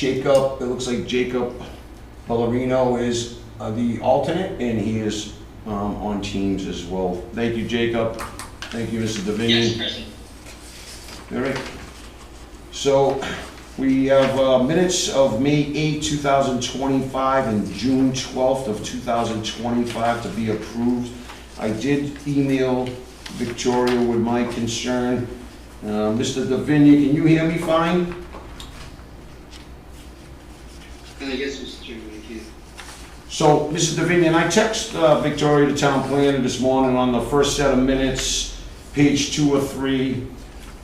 Jacob, it looks like Jacob Ballerino is the alternate, and he is on Teams as well. Thank you, Jacob. Thank you, Mr. Davinian. Yes, President. All right. So we have minutes of May 8, 2025 and June 12th of 2025 to be approved. I did email Victoria with my concern. Mr. Davinian, can you hear me fine? Yes, Mr. Chairman, thank you. So, Mr. Davinian, I text Victoria, the town planner, this morning on the first set of minutes, page 2 or 3,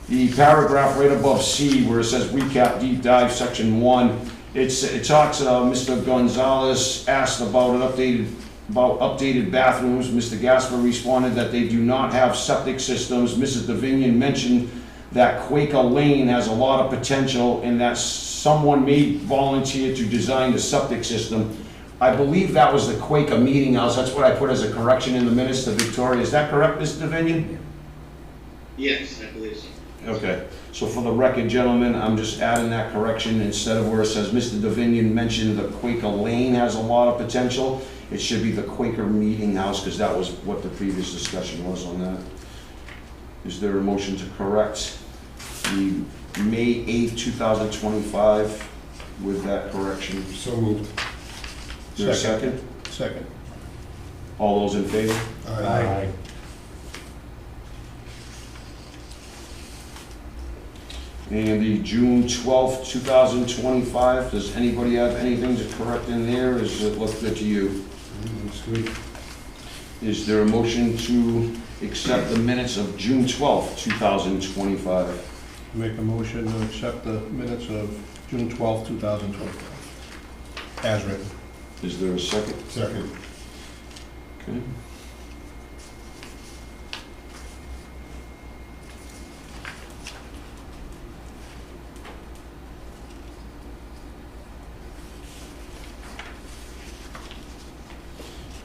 the paragraph right above C where it says recap deep dive section 1. It talks, Mr. Gonzalez asked about updated bathrooms. Mr. Gasper responded that they do not have septic systems. Mrs. Davinian mentioned that Quaker Lane has a lot of potential and that someone may volunteer to design the septic system. I believe that was the Quaker Meeting House. That's what I put as a correction in the minutes to Victoria. Is that correct, Mr. Davinian? Yes, I believe so. Okay. So for the record, gentlemen, I'm just adding that correction. Instead of where it says Mr. Davinian mentioned the Quaker Lane has a lot of potential, it should be the Quaker Meeting House, because that was what the previous discussion was on that. Is there a motion to correct the May 8th, 2025 with that correction? So moved. Is there a second? Second. All those in favor? Aye. And the June 12th, 2025, does anybody have anything to correct in there? Does it look good to you? Looks good. Is there a motion to accept the minutes of June 12th, 2025? Make a motion to accept the minutes of June 12th, 2025, as written. Is there a second? Second. Okay.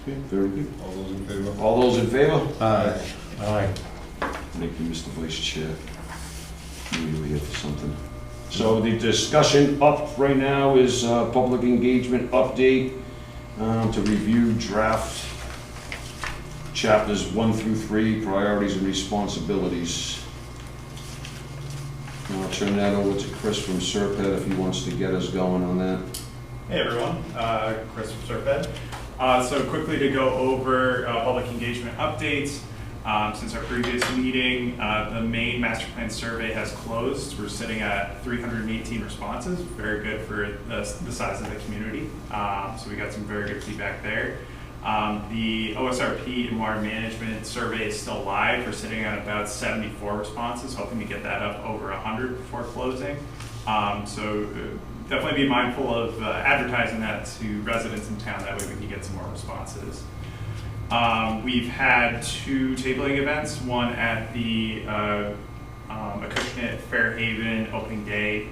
Okay, very good. All those in favor? All those in favor? Aye. Aye. Thank you, Mr. Vice Chair. Maybe we get to something. So the discussion up right now is public engagement update to review draft chapters 1 through 3, priorities and responsibilities. And I'll turn that over to Chris from Sept if he wants to get us going on that. Hey everyone, Chris from Sept. So quickly to go over public engagement updates. Since our previous meeting, the main master plan survey has closed. We're sitting at 318 responses, very good for the size of the community. So we got some very good feedback there. The OSRP and water management survey is still live. We're sitting at about 74 responses, hoping to get that up over 100 before closing. So definitely be mindful of advertising that to residents in town, that way we can get some more responses. We've had 2 tabling events, one at the Acushnet Fairhaven opening day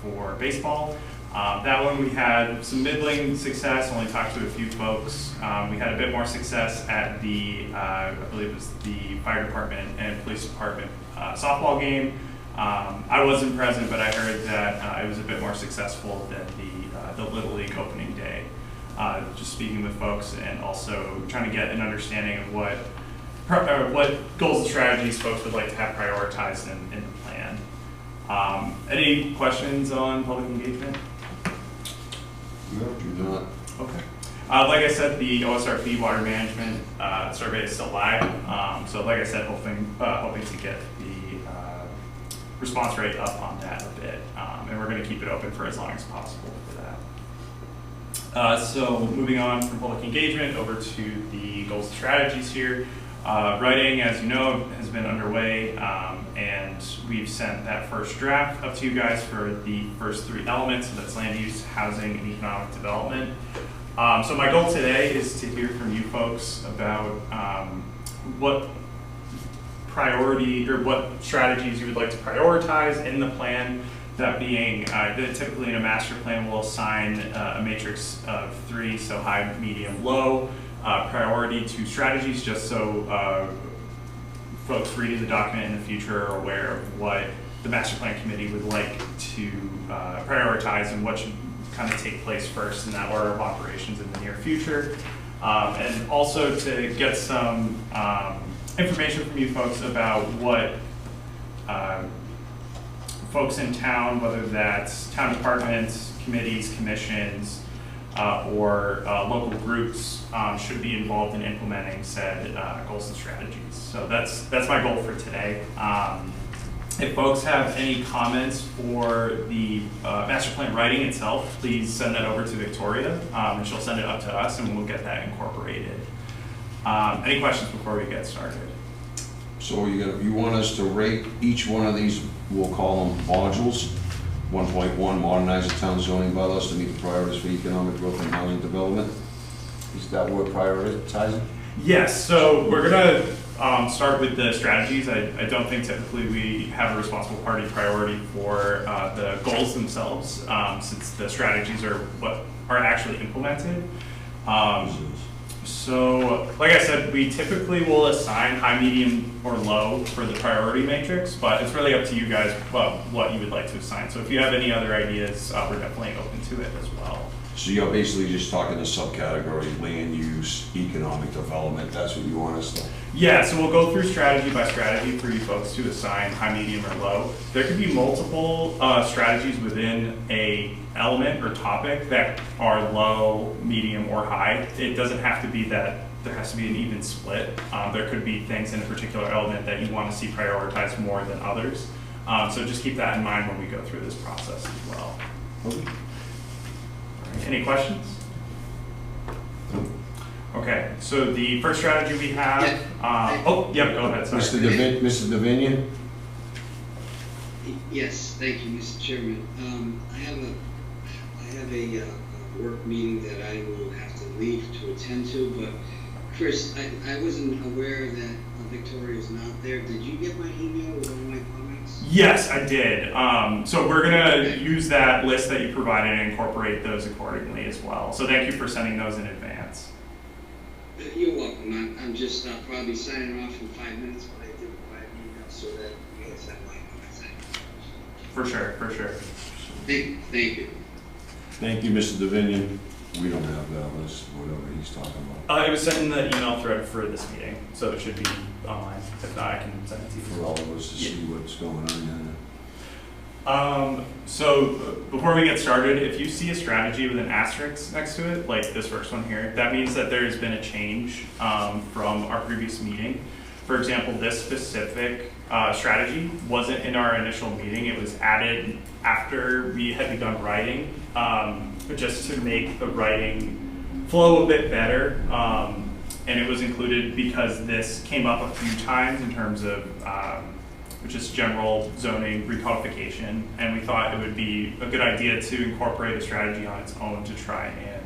for baseball. That one we had some middling success, only talked to a few folks. We had a bit more success at the, I believe it was the fire department and police department softball game. I wasn't present, but I heard that it was a bit more successful than the Little League opening day. Just speaking with folks and also trying to get an understanding of what goals and strategies folks would like to have prioritized in the plan. Any questions on public engagement? No, Do not. Okay. Like I said, the OSRP water management survey is still live. So like I said, hoping to get the response rate up on that a bit. And we're going to keep it open for as long as possible for that. So moving on from public engagement over to the goals and strategies here. Writing, as you know, has been underway, and we've sent that first draft up to you guys for the first 3 elements, so that's land use, housing, and economic development. So my goal today is to hear from you folks about what priority or what strategies you would like to prioritize in the plan. That being, typically in a master plan, we'll assign a matrix of 3, so high, medium, low, priority to strategies, just so folks reading the document in the future are aware of what the master plan committee would like to prioritize and what should kind of take place first in that order of operations in the near future. And also to get some information from you folks about what folks in town, whether that's town departments, committees, commissions, or local groups should be involved in implementing said goals and strategies. So that's my goal for today. If folks have any comments for the master plan writing itself, please send that over to Victoria, and she'll send it up to us, and we'll get that incorporated. Any questions before we get started? So you want us to rate each one of these, we'll call them modules. 1.1, modernize the town zoning bylaws to meet the priorities for economic growth and housing development. Is that what prioritizing? Yes, so we're gonna start with the strategies. I don't think typically we have a responsible party priority for the goals themselves, since the strategies are what are actually implemented. So, like I said, we typically will assign high, medium, or low for the priority matrix, but it's really up to you guys what you would like to assign. So if you have any other ideas, we're definitely open to it as well. So you're basically just talking the subcategories, land use, economic development, that's what you want us to? Yeah, so we'll go through strategy by strategy for you folks to assign high, medium, or low. There could be multiple strategies within a element or topic that are low, medium, or high. It doesn't have to be that there has to be an even split. There could be things in a particular element that you want to see prioritized more than others. So just keep that in mind when we go through this process as well. Okay. Any questions? Okay, so the first strategy we have, go ahead, sorry. Mr. Davinian? Yes, thank you, Mr. Chairman. I have a work meeting that I will have to leave to attend to, but Chris, I wasn't aware that Victoria's not there. Did you get my email with all my comments? Yes, I did. So we're gonna use that list that you provided and incorporate those accordingly as well. So thank you for sending those in advance. You're welcome. I'm just probably signing off in 5 minutes, but I did provide an email so that you guys have my comments. For sure, for sure. Thank you. Thank you, Mr. Davinian. We don't have that list, whatever he's talking about. It was sent in the email thread for this meeting, so it should be online. If not, I can send it to you. For all of us to see what's going on. So before we get started, if you see a strategy with an asterisk next to it, like this first one here, that means that there's been a change from our previous meeting. For example, this specific strategy wasn't in our initial meeting. It was added after we had begun writing, just to make the writing flow a bit better. And it was included because this came up a few times in terms of just general zoning recodification, and we thought it would be a good idea to incorporate a strategy on its own to try and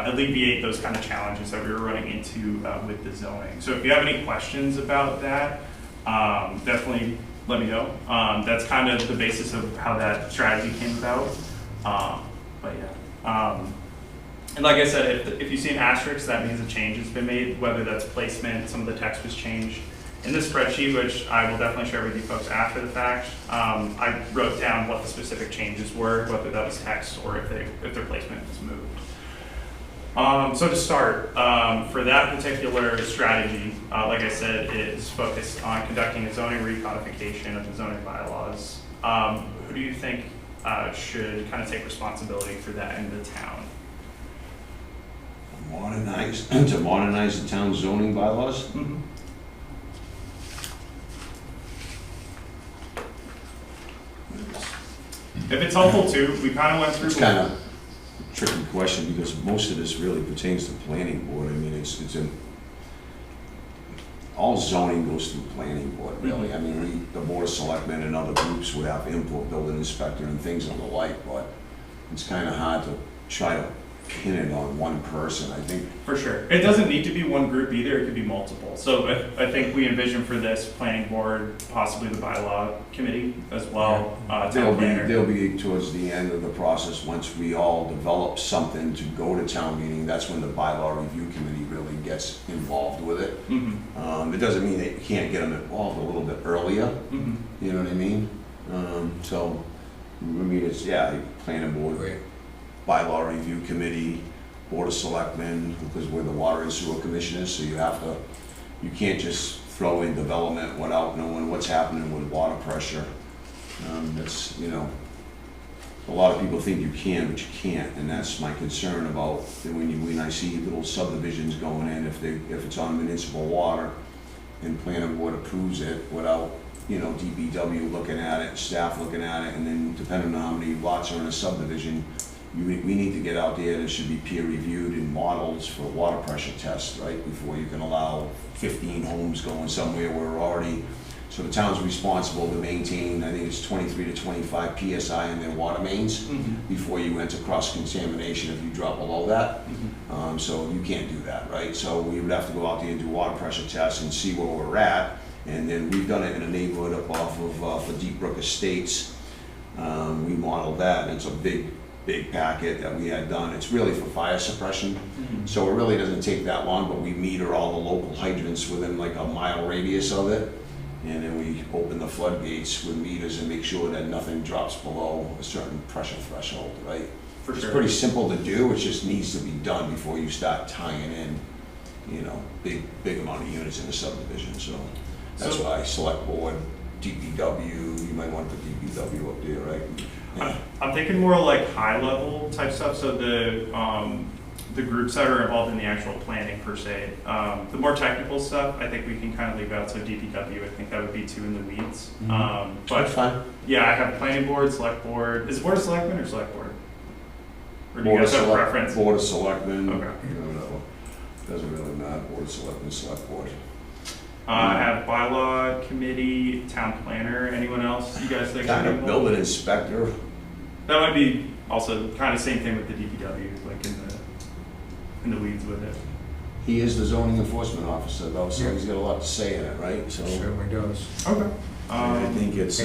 alleviate those kind of challenges that we were running into with the zoning. So if you have any questions about that, definitely let me know. That's kind of the basis of how that strategy came about. But yeah. And like I said, if you see an asterisk, that means a change has been made, whether that's placement, some of the text was changed. In this spreadsheet, which I will definitely share with you folks after the fact, I wrote down what the specific changes were, whether that was text or if their placement was moved. So to start, for that particular strategy, like I said, it is focused on conducting a zoning recodification of the zoning bylaws. Who do you think should kind of take responsibility for that in the town? To modernize the town zoning bylaws? Mm-hmm. If it's helpful too, we kind of went through. It's kind of a tricky question because most of this really pertains to planning board. I mean, it's in, all zoning goes through planning board, really. I mean, the board of selectmen and other groups would have input, building inspector and things and the like, but it's kind of hard to try to pin it on one person, I think. For sure. It doesn't need to be one group either, it could be multiple. So I think we envision for this planning board, possibly the bylaw committee as well. They'll be towards the end of the process, once we all develop something to go to town meeting, that's when the bylaw review committee really gets involved with it. Mm-hmm. It doesn't mean that you can't get them involved a little bit earlier, Mm-hmm. you know what I mean? So, I mean, it's, yeah, planning board, Great. bylaw review committee, board of selectmen, because we're the water and sewer commissioners, so you can't just throw in development without knowing what's happening with water pressure. That's, a lot of people think you can, but you can't, and that's my concern about when I see little subdivisions going in, if it's on municipal water and planning board approves it without, DPW looking at it, staff looking at it, and then depending on how many lots are in a subdivision, we need to get out there, there should be peer reviewed and models for water pressure tests, right? Before you can allow 15 homes going somewhere where we're already, so the town's responsible to maintain, I think it's 23 to 25 PSI in their water mains before you enter cross-contamination if you drop below that. So you can't do that, right? So we would have to go out there and do water pressure tests and see where we're at. And then we've done it in a neighborhood up off of, for Deep Brook Estates. We modeled that, and it's a big packet that we had done. It's really for fire suppression. So it really doesn't take that long, but we meter all the local hydrants within like a mile radius of it. And then we open the floodgates with meters and make sure that nothing drops below a certain pressure threshold, right? For sure. It's pretty simple to do, it just needs to be done before you start tying in, big amount of units in a subdivision, so that's why select board, DPW, you might want the DPW up there, right? Yeah. I'm thinking more like high level type stuff, so the groups that are involved in the actual planning per se. The more technical stuff, I think we can kind of leave out, so DPW, I think that would be too in the weeds. But That's fine. yeah, I have planning board, select board, is it board of selectmen or select board? Or do you Board of guys have a Select- preference? Board of Selectmen, Okay. whatever. Doesn't really matter, Board of Selectmen, Select Board. I have bylaw committee, town planner, anyone else you guys think? Kind should of be building involved? inspector, That might be also kind of same thing with the DPW, like in the weeds with it. he is the zoning enforcement officer though, so he's got a lot to say in it, right? So Certainly does. Okay. I think it's,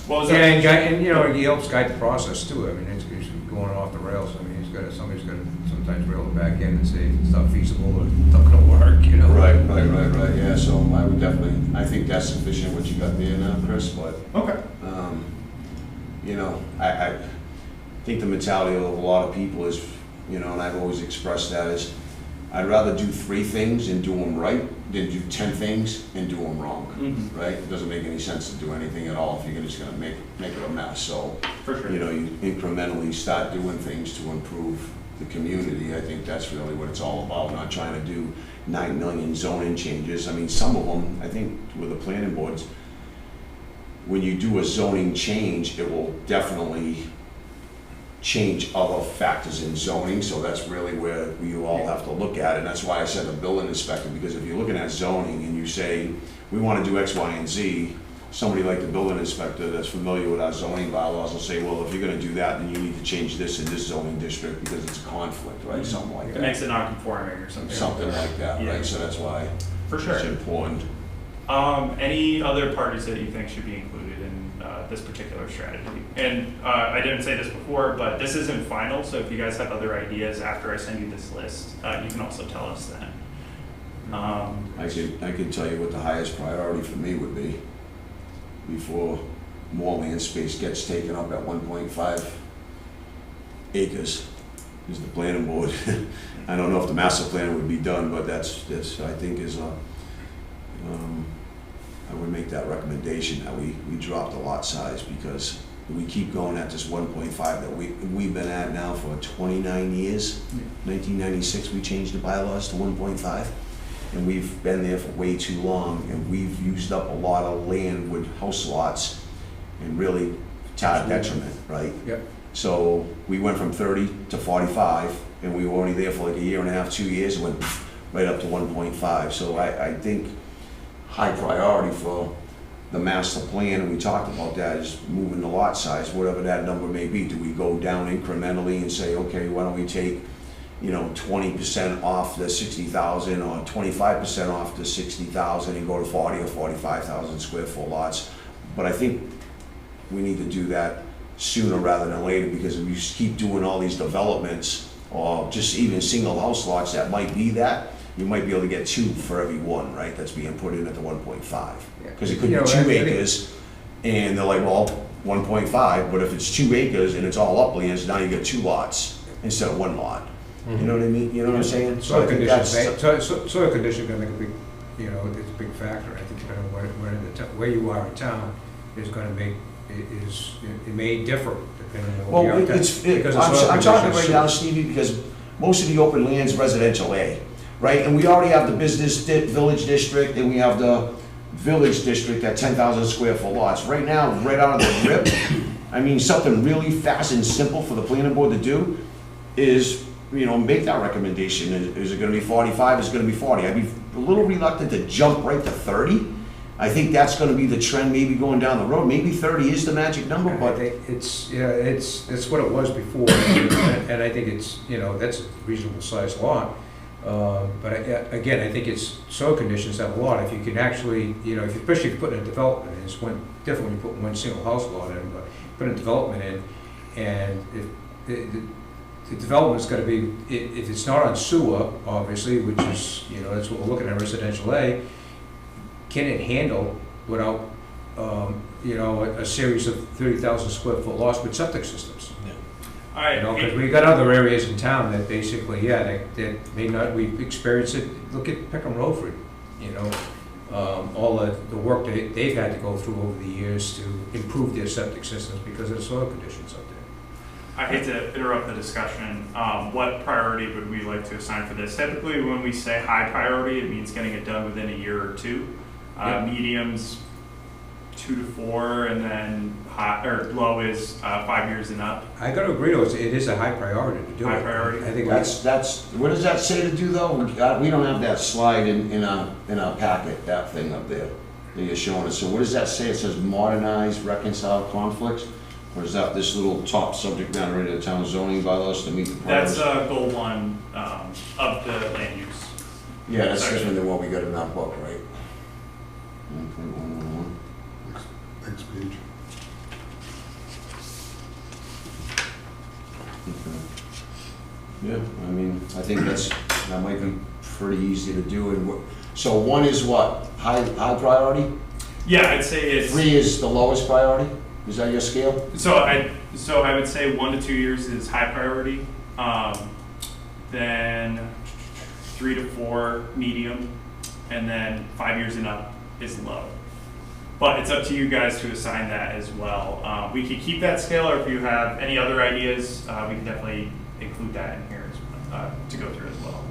What was Yeah, that? and he helps guide the process too. I mean, it's going off the rails. I mean, somebody's got to sometimes reel it back in and say it's not feasible or it's not gonna work, right, yeah, so I would definitely, I think that's sufficient what you got there now, Chris, but Okay. I think the mentality of a lot of people is, and I've always expressed that is, I'd rather do 3 things and do them right than do 10 things and do them wrong, right? It doesn't make any sense to do anything at all if you're just gonna make it a mess, so. For sure. You incrementally start doing things to improve the community. I think that's really what it's all about, not trying to do 9 million zoning changes. I mean, some of them, I think with the planning boards, when you do a zoning change, it will definitely change other factors in zoning, so that's really where we all have to look at it. And that's why I said the building inspector, because if you're looking at zoning and you say, we want to do X, Y, and Z, somebody like the building inspector that's familiar with our zoning bylaws will say, well, if you're gonna do that, then you need to change this in this zoning district because it's a conflict, right? Something like It that. makes it non-conforming or something. Something like that, Yeah. right? So that's why For sure. it's important. Any other parties that you think should be included in this particular strategy? And I didn't say this before, but this isn't final, so if you guys have other ideas after I send you this list, you can also tell us then. I could tell you what the highest priority for me would be before more land space gets taken up at 1.5 acres is the planning board. I don't know if the master plan would be done, but that's I think is I would make that recommendation that we drop the lot size because we keep going at this 1.5 that we've been at now for 29 years. 1996 we changed the bylaws to 1.5. And we've been there for way too long, and we've used up a lot of land with house lots, and really to our detriment, right? Yep. So we went from 30 to 45, and we were only there for like a year and a half, 2 years, and went right up to 1.5. So I think high priority for the master plan, and we talked about that, is moving the lot size, whatever that number may be. Do we go down incrementally and say, okay, why don't we take 20% off the 60,000 or 25% off the 60,000 and go to 40 or 45,000 square foot lots. But I think we need to do that sooner rather than later, because if we just keep doing all these developments or just even single house lots that might be that, you might be able to get 2 for every 1, right? That's being put in at the 1.5. Yeah. Because it could be 2 acres and they're like, well, 1.5, but if it's 2 acres and it's all uplands, now you got 2 lots instead of 1 lot. You know what I mean? You know what I'm saying? So I Soil think conditions, that's, soil conditions are gonna make a big, you know, it's a big factor. I think depending on where you are in town is gonna make, it may differ depending on where you are in town. Because of soil I'm talking conditions. right now, Stevie, because most of the open land's residential A, right? And we already have the business village district, and we have the village district at 10,000 square foot lots. Right now, right out of the rip, I mean, something really fast and simple for the planning board to do is, you know, make that recommendation. Is it gonna be 45, is it gonna be 40? I'd be a little reluctant to jump right to 30. I think that's gonna be the trend maybe going down the road. Maybe 30 is the magic number, I but think it's what it was before, and I think it's, you know, that's a reasonable sized lot. But again, I think it's soil conditions have a lot. If you can actually, you know, especially if you put in a development, it's different when you put one single house lot in, but put a development in, and if the development's got to be, if it's not on sewer, obviously, which is, you know, that's what we're looking at, residential A, can it handle without, you know, a series of 30,000 square foot lots with septic systems? All right. You know, because we've got other areas in town that basically, that may not, we've experienced it. Look at Peckham Rowford, you know, all the work that they've had to go through over the years to improve their septic systems because of the soil conditions up there. I hate to interrupt the discussion. What priority would we like to assign for this? Typically, when we say high priority, it means getting it done within a year or 2. Yep. Mediums, 2 to 4, and then high or low is 5 years and up. I got to agree, though, it is a high priority to do it. High priority. I think that's, what does that say to do though? We don't have that slide in our packet, that thing up there that you're showing us. So what does that say? It says modernize, reconcile conflicts? Or is that this little top subject matter right of the town zoning bylaws to meet the That's priorities? goal 1 of the land use. Yeah, that's section. different than what we got in our book, right? 1.111. Next page. Yeah, I mean, I think that might be pretty easy to do. And so 1 is what? High priority? Yeah, I'd say it's 3 is the lowest priority? Is that your scale? So I would say 1 to 2 years is high priority. Then 3 to 4 medium, and then 5 years and up is low. But it's up to you guys to assign that as well. We could keep that scale, or if you have any other ideas, we can definitely include that in here to go through as well.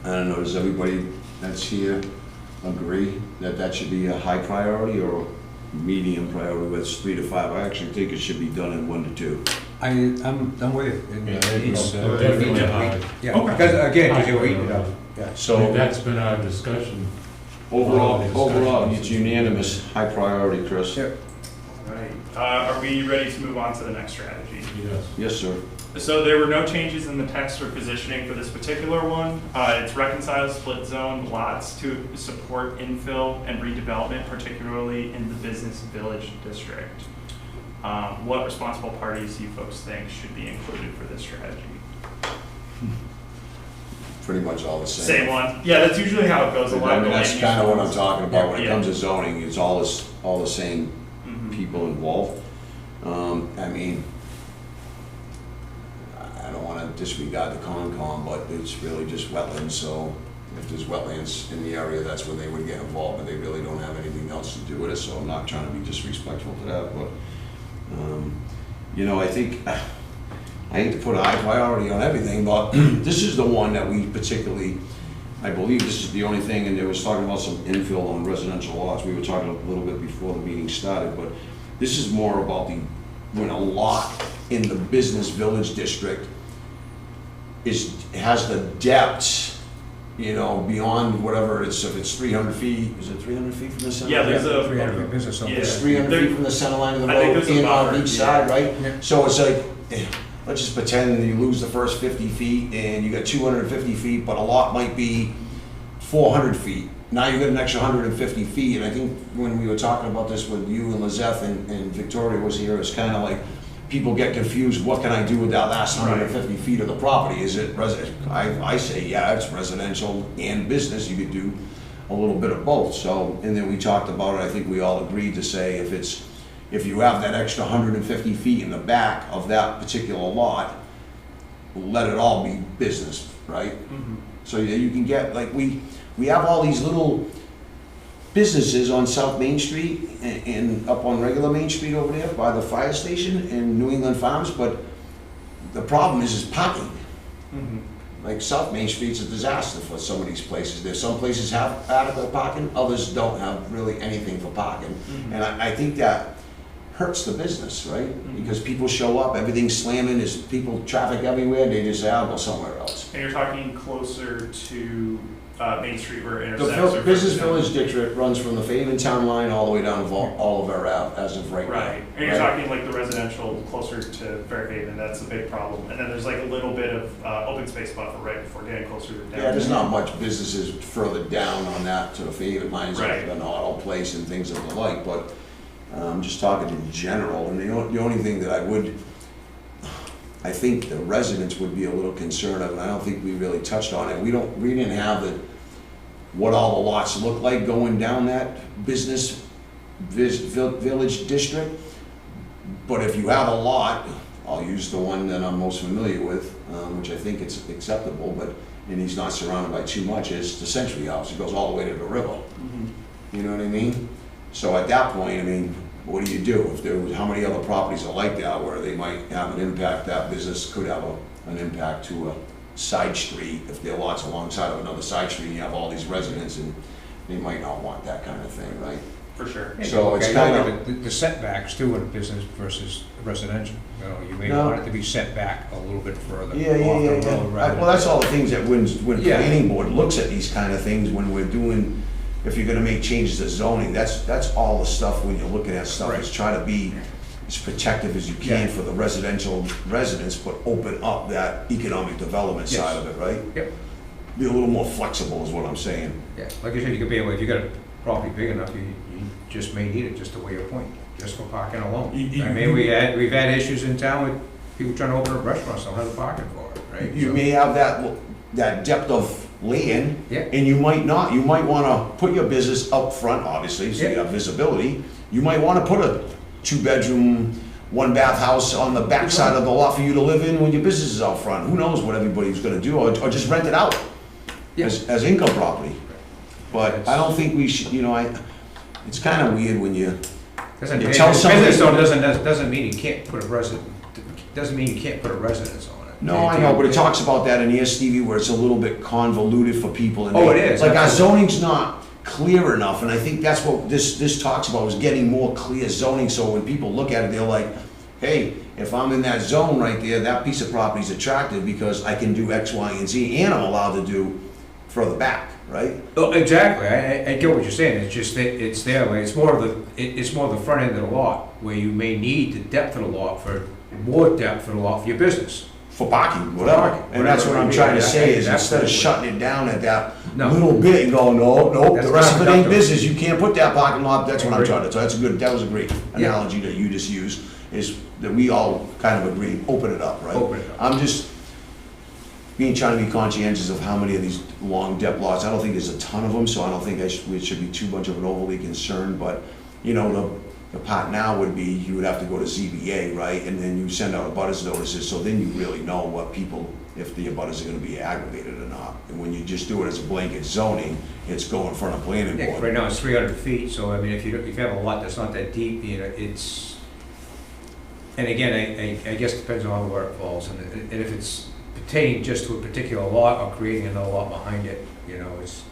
I don't know, does everybody that's here agree that that should be a high priority or medium priority with 3 to 5? I actually think it should be done in 1 to 2. I'm with you. It's Definitely high. yeah, Okay. because again, you're eating it up. Yeah. So That's been our discussion. overall, it's unanimous, high priority, Chris. Yep. Right. Are we ready to move on to the next strategy? Yes. Yes, sir. So there were no changes in the text or positioning for this particular one. It's reconcile split zone lots to support infill and redevelopment, particularly in the business village district. What responsible parties do you folks think should be included for this strategy? Pretty much all the same. Same one? Yeah, that's usually how it goes. A lot I of mean, the that's land kind of use what I'm ones. talking about when it Yeah. comes to zoning, it's all the same Mhm. people involved. I mean, I don't want to disregard the Concom, but it's really just wetlands, so if there's wetlands in the area, that's where they would get involved, but they really don't have anything else to do with it, so I'm not trying to be disrespectful to that, but, you know, I think, I hate to put a high priority on everything, but this is the one that we particularly, I believe this is the only thing, and there was talking about some infill on residential lots. We were talking a little bit before the meeting started, but this is more about when a lot in the business village district has the depths, you know, beyond whatever it's, if it's 300 feet, is it 300 feet from the center? Yeah, there's a 300 business zone. Yeah. It's 300 feet from the center line of the I think road there's a in on buffer, each side, yeah. right? Yeah. So it's like, let's just pretend you lose the first 50 feet and you got 250 feet, but a lot might be 400 feet. Now you got an extra 150 feet, and I think when we were talking about this with you and Lizeth and Victoria was here, it's kind of like, people get confused, what can I do with that last 150 feet of the property? Is it I say, yeah, it's residential and business, you could do a little bit of both, so, and then we talked about it, I think we all agreed to say if you have that extra 150 feet in the back of that particular lot, let it all be business, right? So that you can get, like, we have all these little businesses on South Main Street and up on regular Main Street over there by the fire station in New England Farms, but the problem is parking. Like South Main Street's a disaster for some of these places. There's some places have adequate parking, others don't have really anything for parking. And I think that hurts the business, right? Because people show up, everything's slamming, there's people, traffic everywhere, and they just say, I'll go somewhere else. And you're talking closer to Main Street where it The intersects? Business Village District runs from the Fairhaven Town Line all the way down to Oliver Ave as of right now. Right, and you're talking like the residential closer to Fairhaven, that's a big problem. And then there's like a little bit of open space buffer right before getting closer to downtown. Yeah, there's not much businesses further down on that to the Fairhaven lines, like Right. an auto place and things of the like, but I'm just talking in general, and the only thing that I think the residents would be a little concerned of, and I don't think we really touched on it, we didn't have what all the lots look like going down that business village district, but if you have a lot, I'll use the one that I'm most familiar with, which I think it's acceptable, and he's not surrounded by too much, is the Century House. It goes all the way to the river. You know what I mean? So at that point, I mean, what do you do? How many other properties are like that where they might have an impact, that business could have an impact to a side street, if their lot's alongside of another side street, and you have all these residents, and they might not want that kind of thing, right? For sure. So it's kind of The setbacks too in a business versus residential, you know, you may want it to be set back a little bit further off the road rather Well, that's all the things that when Yeah. planning board looks at these kind of things, when we're doing, if you're gonna make changes to zoning, that's all the stuff, when you're looking at stuff, is try to be as protective as you can Yeah. for the residential residents, but open up that economic development Yes. side of it, right? Yep. Be a little more flexible is what I'm saying. Yeah, like I said, you could be able, if you got a property big enough, you just may need it just to weigh a point, just for parking alone. I mean, we've had issues in town with people trying to open up restaurants, don't have the parking for it, right? You So- may have that depth of land, Yeah. and you might not. You might wanna put your business up front, obviously, so you Yeah. have visibility. You might wanna put a 2-bedroom, 1-bath house on the back side of the lot for you to live in when your business is out front. Who knows what everybody's gonna do, or just rent it out Yeah. as income property. But I don't think we should, it's kinda weird when you Doesn't, You tell somebody- business owner doesn't mean you can't put a doesn't mean you can't put a residence on it. No, I know, but it talks about that in here, Stevie, where it's a little bit convoluted for people. And Oh, they- it is, Like, our absolutely. zoning's not clear enough, and I think that's what this talks about, is getting more clear zoning, so when people look at it, they're like, hey, if I'm in that zone right there, that piece of property's attractive because I can do X, Y, and Z, and I'm allowed to do further back, right? Oh, exactly, I get what you're saying, it's just that it's there, like, it's more of the front end of the lot, where you may need the depth of the lot for, more depth of the lot for your business. For parking, whatever. parking, And that's what whatever, I'm I mean, trying to yeah, say, is instead of absolutely. shutting it down at that No. little bit and going, no, That's the rest not of it ain't productive. business, you can't put that parking lot, that's what I'm Agree. trying to, so that was a great Yeah. analogy that you just used, is that we all kind of agree, open it up, right? Open it up. I'm just trying to be conscientious of how many of these long depth lots, I don't think there's a ton of them, so I don't think we should be too much of an overly concerned, but, the part now would be, you would have to go to ZBA, right, and then you send out abutters notices, so then you really know what people, if the abutters are gonna be aggravated or not. And when you just do it as a blanket zoning, it's go in front of planning Yeah, 'cause board. right now it's 300 feet, so I mean, if you have a lot that's not that deep, it's, and again, I guess it depends on where it falls, and if it's pertaining just to a particular lot or creating another lot behind it, it's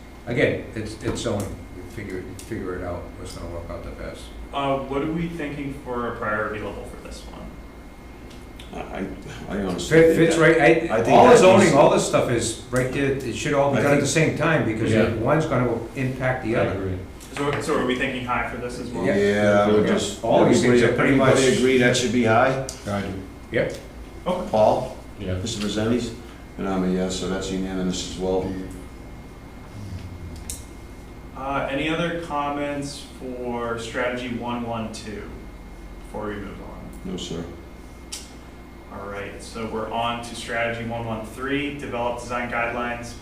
zoning, you figure it out, what's gonna work out the best. What are we thinking for a priority level for this one? I honestly think Fits that- right, I think all the that zoning, is- all this stuff is right there, it should all be I done at think- the same time, because Yeah. one's gonna impact the I other. agree. So are we thinking high for this as well? Yeah, I would Yeah. just, All these things are pretty much- everybody agree that should be high? I do. Yep. Okay. Paul, Yeah. Mr. Rosetti, and I'm a yes, so that's unanimous as well. Any other comments for strategy 112 before we move on? No, sir. All right, so we're on to strategy 113, develop design guidelines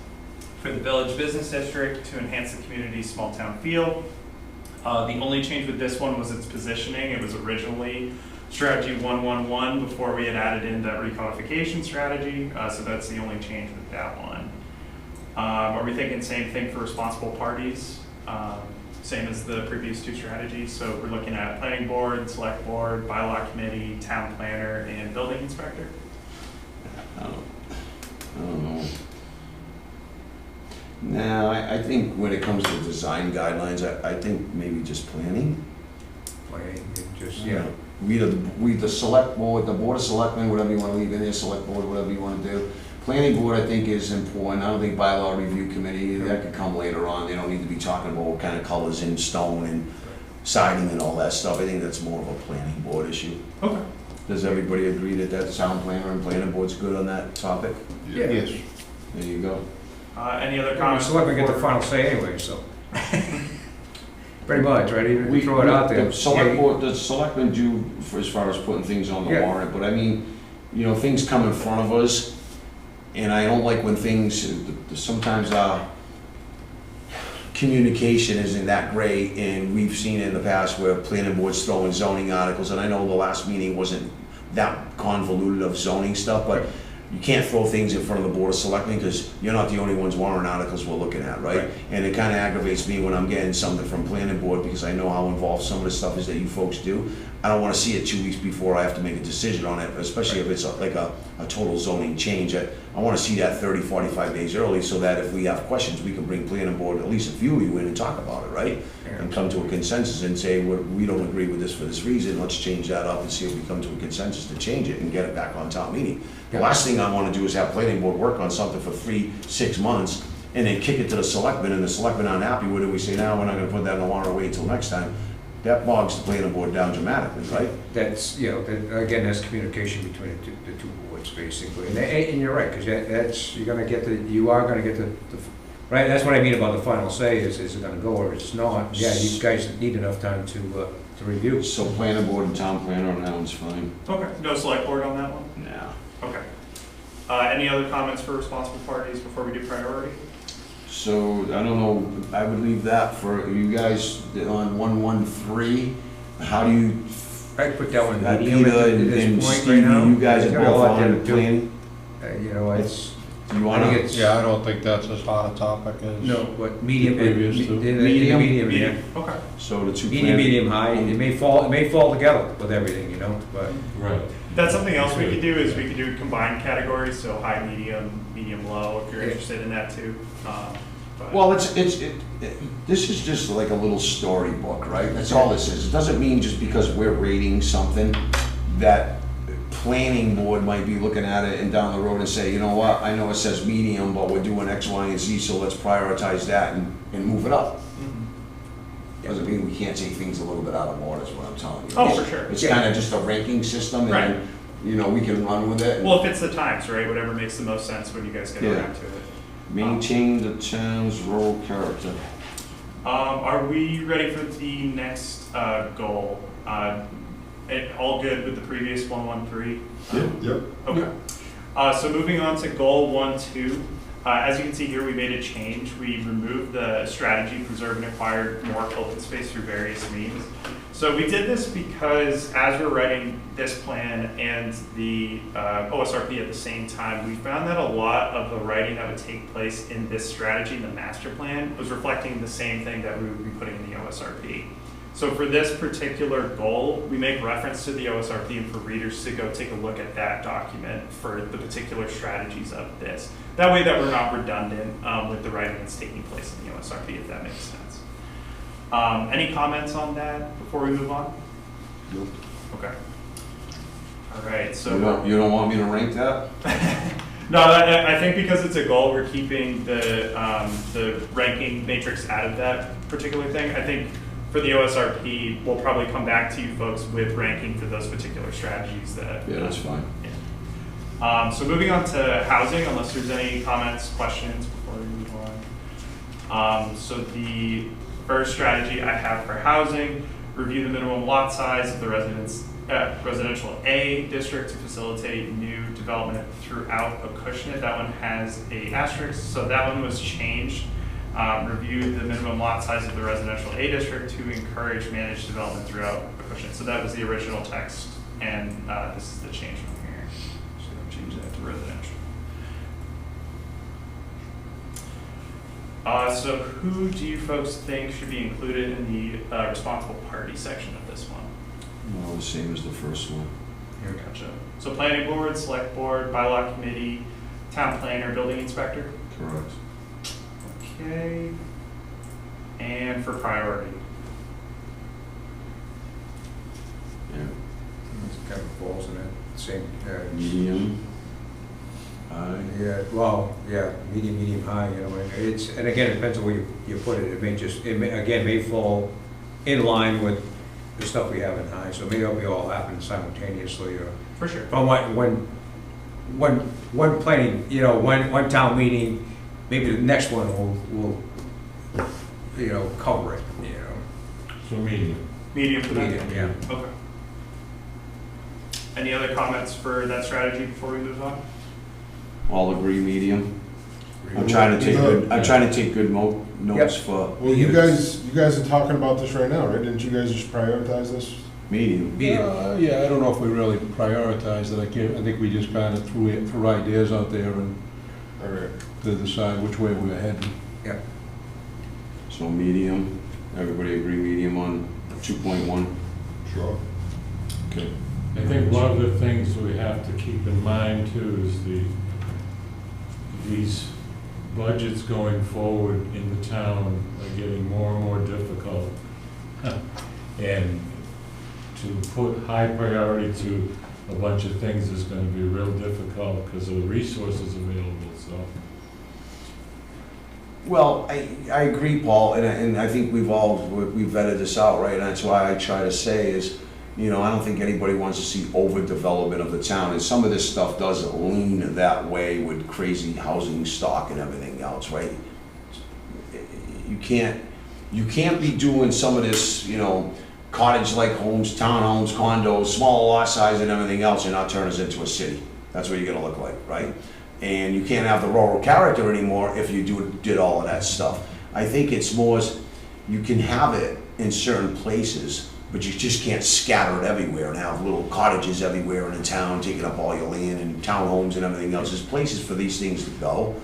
for the Village Business District to enhance the community's small town feel. The only change with this one was its positioning. It was originally strategy 111 before we had added in that recodification strategy, so that's the only change with that one. Are we thinking same thing for responsible parties? Same as the previous two strategies, so we're looking at planning board, select board, bylaw committee, town planner, and building inspector? I don't know. No, I think when it comes to design guidelines, I think maybe just planning. Planning, and just, yeah. We the select board, the board of selectmen, whatever you wanna leave in there, select board, whatever you wanna do. Planning board, I think, is important. I don't think bylaw review committee, that could come later on. They don't need to be talking about what kind of colors in stone and siding and all that stuff. I think that's more of a planning board issue. Okay. Does everybody agree that that town planner and planning board's good on that topic? Yeah. Yes. There you go. Any other The comments? selectmen get the before- final say anyway, so. Pretty much, right? Even if we throw it out there. The select Yeah, board, the selectmen do, for as far as putting things on the Yeah. warrant, but I mean, you know, things come in front of us, and I don't like when things, sometimes, communication isn't that great, and we've seen it in the past where planning boards throwing zoning articles, and I know the last meeting wasn't that convoluted of zoning stuff, but you can't throw things in front of the board of selectmen, because you're not the only ones warrant articles we're looking at, right? And it kinda aggravates me when I'm getting something from planning board, because I know how involved some of the stuff is that you folks do. I don't wanna see it 2 weeks before I have to make a decision on it, especially if it's like a total zoning change. I wanna see that 30, 45 days early, so that if we have questions, we can bring planning board, at least a few of you in and talk about it, right? And come to a consensus and say, we don't agree with this for this reason, let's change that up and see if we come to a consensus to change it and get it back on town meeting. The last thing I wanna do is have planning board work on something for 3-6 months, and then kick it to the selectmen, and the selectmen aren't happy with it, we say, no, we're not gonna put that in the warrant, wait till next time. That bogs the planning board down dramatically, right? That's, you know, again, that's communication between the two boards, basically. And you're right, because that's, you are gonna get the, right, that's what I mean about the final say, is it gonna go or it's not? Yeah, you guys need enough time to review. So planning board and town planner on that one's fine. Okay, no select board on that one? Nah. Okay. Any other comments for responsible parties before we do priority? So, I don't know, I would leave that for you guys on 113. How do you, I put that one medium Peter at and this point Stevie, right now. you guys are Got a both lot there on to do. planning? You know, it's, Do you I wanna? think it's. Yeah, I don't think that's as hot a topic as. No, but medium, Previous to- medium, yeah. Okay. So the two. Medium, high, it may fall together with everything, you know, but. Right. That's something else we could do, is we could do combined categories, so high, medium, low, if you're Yeah. interested in that too. But- Well, this is just like a little storybook, right? That's all this is. It doesn't mean just because we're rating something that planning board might be looking at it and down the road and say, you know what, I know it says medium, but we're doing X, Y, and Z, so let's prioritize that and move it up. Mhm. Doesn't mean we can't take things a little bit out of order, is what I'm telling you. Oh, for sure. It's Yeah. kind of just a ranking system, Right. and, you know, we can run with it. Well, it fits the times, right? Whatever makes the most sense when you guys get Yeah. around to it. Maintain the town's rural character. Are we ready for the next goal? All good with the previous 113? Yep. Okay. So moving on to goal 1-2. As you can see here, we made a change. We removed the strategy, preserve and acquire more open space through various means. So we did this because as we're writing this plan and the OSRP at the same time, we found that a lot of the writing that would take place in this strategy, in the master plan, was reflecting the same thing that we would be putting in the OSRP. So for this particular goal, we make reference to the OSRP and for readers to go take a look at that document for the particular strategies of this. That way that we're not redundant with the writing that's taking place in the OSRP, if that makes sense. Any comments on that before we move on? Nope. Okay. All right, so. You don't want me to rank that? No, I think because it's a goal, we're keeping the ranking matrix out of that particular thing. I think for the OSRP, we'll probably come back to you folks with ranking for those particular strategies that. Yeah, that's fine. Yeah. So moving on to housing, unless there's any comments, questions before we move on. So the first strategy I have for housing, review the minimum lot size of the residential A district to facilitate new development throughout Acushnet. That one has a asterisk, so that one was changed. Reviewed the minimum lot size of the residential A district to encourage managed development throughout Acushnet. So that was the original text, and this is the change from here. So I'm gonna change that to residential. So who do you folks think should be included in the responsible party section of this one? Well, the same as the first one. Gotcha. So planning board, select board, bylaw committee, town planner, building inspector? Correct. Okay. And for priority? Yeah. It kind of falls in that same, Medium. High. yeah, well, yeah, medium, high, you know, and it's, and again, it depends on where you put it. It may just, again, may fall in line with the stuff we have in high, so maybe it'll be all happen simultaneously, or, For sure. but one planning, you know, one town meeting, maybe the next one will, you know, cover it, you know. So medium. Medium for that? Medium, yeah. Okay. Any other comments for that strategy before we move on? All agree medium. I'm trying to take good notes for Well, you guys are talking about this right now, right? Didn't you guys just prioritize this? medium. Medium. Yeah, I don't know if we really prioritized it. I think we just kind of threw ideas out there and All right. to decide which way we were heading. Yeah. So medium. Everybody agree medium on 2.1? Sure. Okay. I think one of the things we have to keep in mind too is these budgets going forward in the town are getting more and more difficult. And to put high priority to a bunch of things is gonna be real difficult because of the resources available, so. Well, I agree, Paul, and I think we've vetted this out, right? And that's why I try to say is, you know, I don't think anybody wants to see overdevelopment of the town, and some of this stuff does lean that way with crazy housing stock and everything else, right? You can't be doing some of this, you know, cottage-like homes, townhomes, condos, small lot size and everything else, and not turn us into a city. That's what you're gonna look like, right? And you can't have the rural character anymore if you did all of that stuff. I think it's more, you can have it in certain places, but you just can't scatter it everywhere and have little cottages everywhere in a town taking up all your land and townhomes and everything else. There's places for these things to go,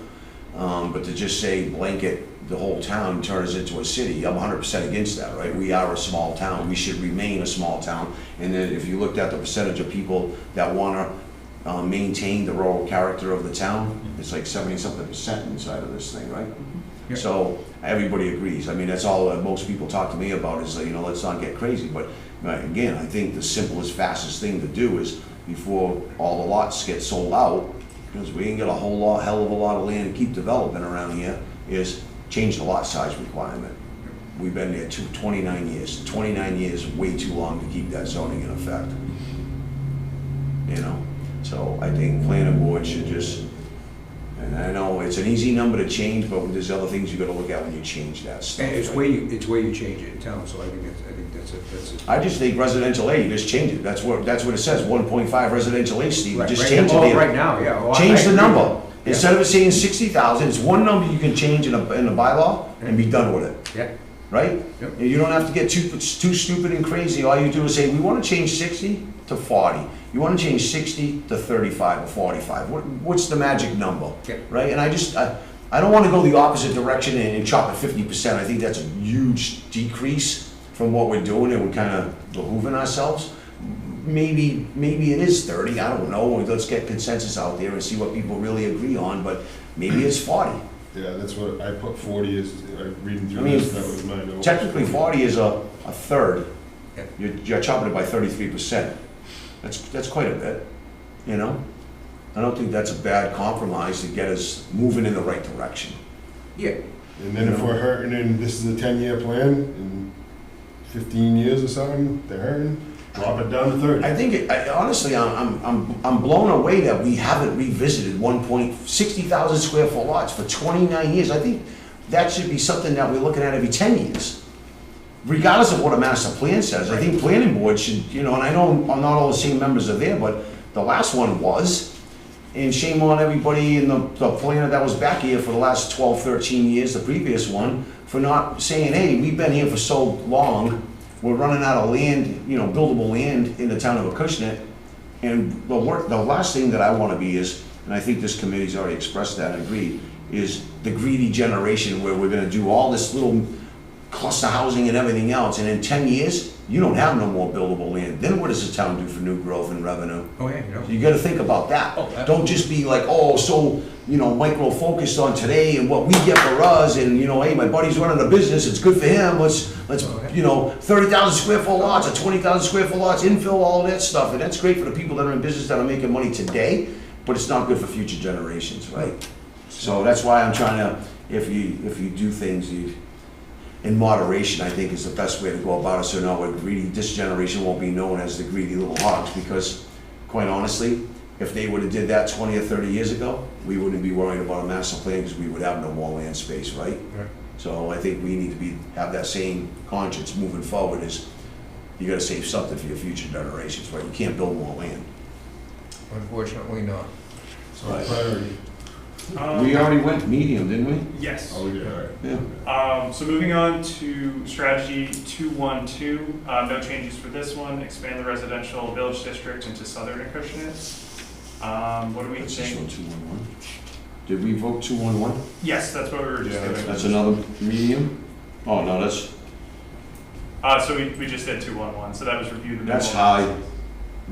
but to just say blanket the whole town and turn us into a city, I'm 100% against that, right? We are a small town, we should remain a small town. And then if you looked at the percentage of people that wanna maintain the rural character of the town, it's like 70-something% inside of this thing, right? Yeah. So everybody agrees. I mean, that's all that most people talk to me about is, you know, let's not get crazy. But again, I think the simplest, fastest thing to do is before all the lots get sold out, because we ain't got a hell of a lot of land to keep developing around here, is change the lot size requirement. We've been there 29 years. 29 years is way too long to keep that zoning in effect. You know? So I think planning board should just, and I know it's an easy number to change, but there's other things you gotta look at when you change that stuff. And it's right? where you change it in town, so I think that's it. I just think residential A, you just change it. That's what it says, 1.5 residential A, Steve. Right, Just right change now- it. right now, yeah. Well, Change I the agree. number. Yeah. Instead of it saying 60,000, it's one number you can change in a bylaw and be done with it, Yeah, right? Yep. You don't have to get too stupid and crazy. All you do is say, we wanna change 60 to 40. You wanna change 60 to 35 or 45. What's the magic number? Yeah. Right? And I don't wanna go the opposite direction and chop it 50%. I think that's a huge decrease from what we're doing, and we're kinda behooving ourselves. Maybe it is 30, I don't know. Let's get consensus out there and see what people really agree on, but maybe it's 40. Yeah, that's what I put 40 is, reading I through mean, this, that was my note. Technically, 40 is a third. Yeah. You're chopping it by 33%. That's quite a bit, you know? I don't think that's a bad compromise to get us moving in the right direction. yeah. And then if we're hurting, and this is a 10-year plan, in 15 years or something, they're hurting, drop it down to 30. I think, honestly, I'm blown away that we haven't revisited 60,000 square foot lots for 29 years. I think that should be something that we're looking at every 10 years. Regardless of what a master plan says, I think planning board should, you know, and I know not all the same members are there, but the last one was, And shame on everybody in the planner that was back here for the last 12, 13 years, the previous one, for not saying, hey, we've been here for so long, we're running out of land, you know, buildable land in the town of Acushnet. And the last thing that I want to be is, and I think this committee's already expressed that and agreed, is the greedy generation where we're gonna do all this little cluster housing and everything else, and in 10 years, you don't have no more buildable land. Then what does the town do for new growth and revenue? Oh, yeah, you know. You gotta think about that. Oh, absolutely. Don't just be like, oh, so, you know, micro-focused on today and what we get for us, and, you know, hey, my buddy's running a business, it's good for him, let's, you know, 30,000 square foot lots, or 20,000 square foot lots, infill, all of that stuff, and that's great for the people that are in business that are making money today, but it's not good for future generations, right? So that's why I'm trying to, if you do things, in moderation, I think is the best way to go about it, so now we're greedy, this generation won't be known as the greedy little hogs, because quite honestly, if they would've did that 20 or 30 years ago, we wouldn't be worrying about a master plan, because we would have no more land space, right? Right. So I think we need to have that same conscience moving forward, is you gotta save something for your future generations, right? You can't build more land. Unfortunately not. So priority. We already went medium, didn't we? Yes. Oh, yeah, all right. Yeah. So moving on to strategy 212, no changes for this one. Expand the residential village district into southern Acushnet. What do we That's this one, think? 211. Did we vote 211? Yes, that's what we were just Yeah, doing. That's another medium? Oh, no, that's So we just did 211, so that was review the. That's minimum. high.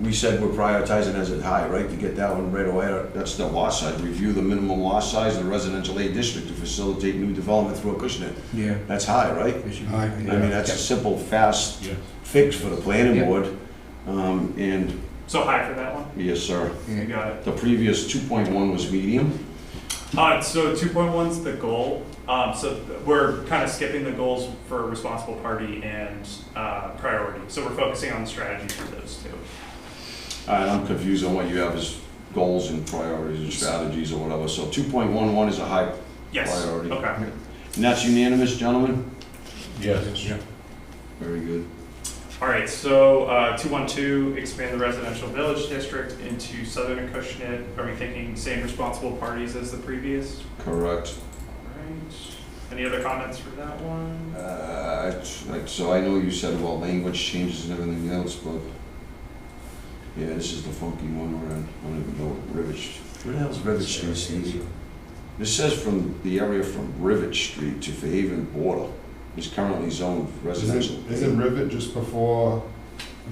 We said we're prioritizing as a high, right, to get that one right away. That's the lot size. Review the minimum lot size of the residential A district to facilitate new development through Acushnet. Yeah. That's high, right? High. I mean, that's a simple, fast Yeah. fix for the planning Yeah. board. And, So high for that one? yes, sir. You got it. The previous 2.1 was medium. So 2.1's the goal. So we're kind of skipping the goals for responsible party and priority. So we're focusing on the strategy for those two. And I'm confused on what you have as goals and priorities and strategies or whatever. So 2.11 is a high Yes. priority. Okay. And that's unanimous, gentlemen? Yes. Yeah. Very good. All right. So 212, expand the residential village district into southern Acushnet. Are we thinking same responsible parties as the previous? Correct. All right. Any other comments for that one? So I know you said about language changes and everything else, but yeah, this is the funky one we're in. I don't even know what Rivet Street. Where the hell's Rivet Street, Stevie? This says from the area from Rivet Street to Fairhaven border is currently zoned residential. Isn't Rivet just before?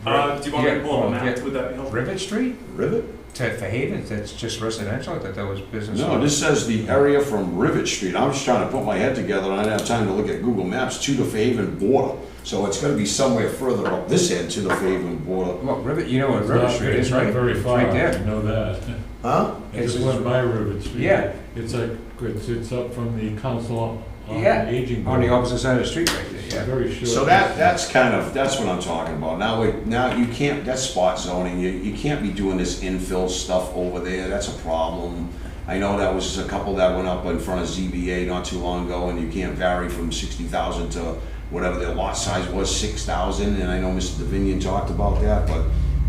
Do you want me to pull up a map? Yeah. Would that be helpful? Rivet Street? Rivet? For Haven, that's just residential, I thought that was business. No, this says the area from Rivet Street. I was trying to put my head together and I didn't have time to look at Google Maps to the Fairhaven border. So it's gotta be somewhere further up this end to the Fairhaven border. Well, Rivet, you know what It's Rivet not- Street is, It's not right? very It's far, right I there. know that. Huh? It's It's- went by Rivet Street. Yeah. It's like, it's up from the Council on Yeah, Aging. on the Board. opposite side of the street right there, It's yeah. very short. So that's what I'm talking about. Now you can't, that's spot zoning. You can't be doing this infill stuff over there. That's a problem. I know that was a couple that went up in front of ZBA not too long ago, and you can't vary from 60,000 to whatever their lot size was, 6,000, and I know Mr. Davinian talked about that, but,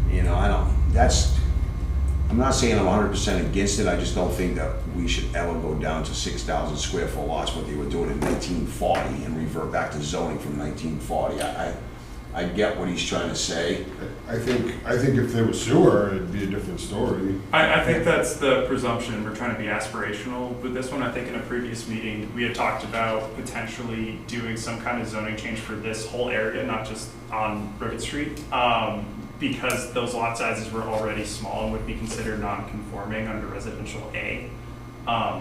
you know, I'm not saying I'm 100% against it, I just don't think that we should ever go down to 6,000 square foot lots, what they were doing in 1940, and revert back to zoning from 1940. I get what he's trying to say. I think if there was sewer, it'd be a different story. I think that's the presumption. We're trying to be aspirational with this one. I think in a previous meeting, we had talked about potentially doing some kind of zoning change for this whole area, not just on Rivet Street, because those lot sizes were already small and would be considered non-conforming under residential A.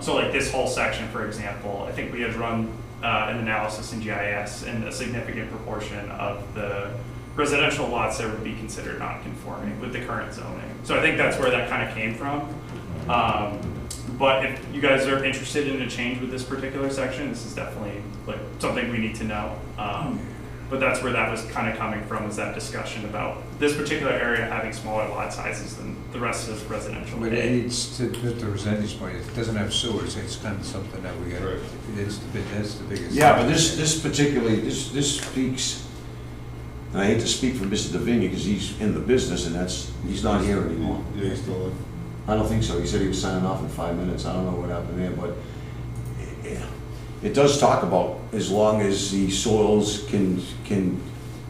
So like this whole section, for example, I think we had run an analysis in GIS, and a significant proportion of the residential lots there would be considered non-conforming with the current zoning. So I think that's where that kind of came from. But if you guys are interested in a change with this particular section, this is definitely like something we need to know. But that's where that was kind of coming from, was that discussion about this particular area having smaller lot sizes than the rest of residential. But it's, to Rosetti's point, it doesn't have sewers, it's kind of something that we got, Right. that's the biggest. Yeah, but this particularly, this speaks, and I hate to speak for Mr. Davini because he's in the business and he's not here anymore. Yeah, he's still I don't think so. He said he was signing off in 5 minutes. I don't know what happened there, but it does talk about as long as the soils can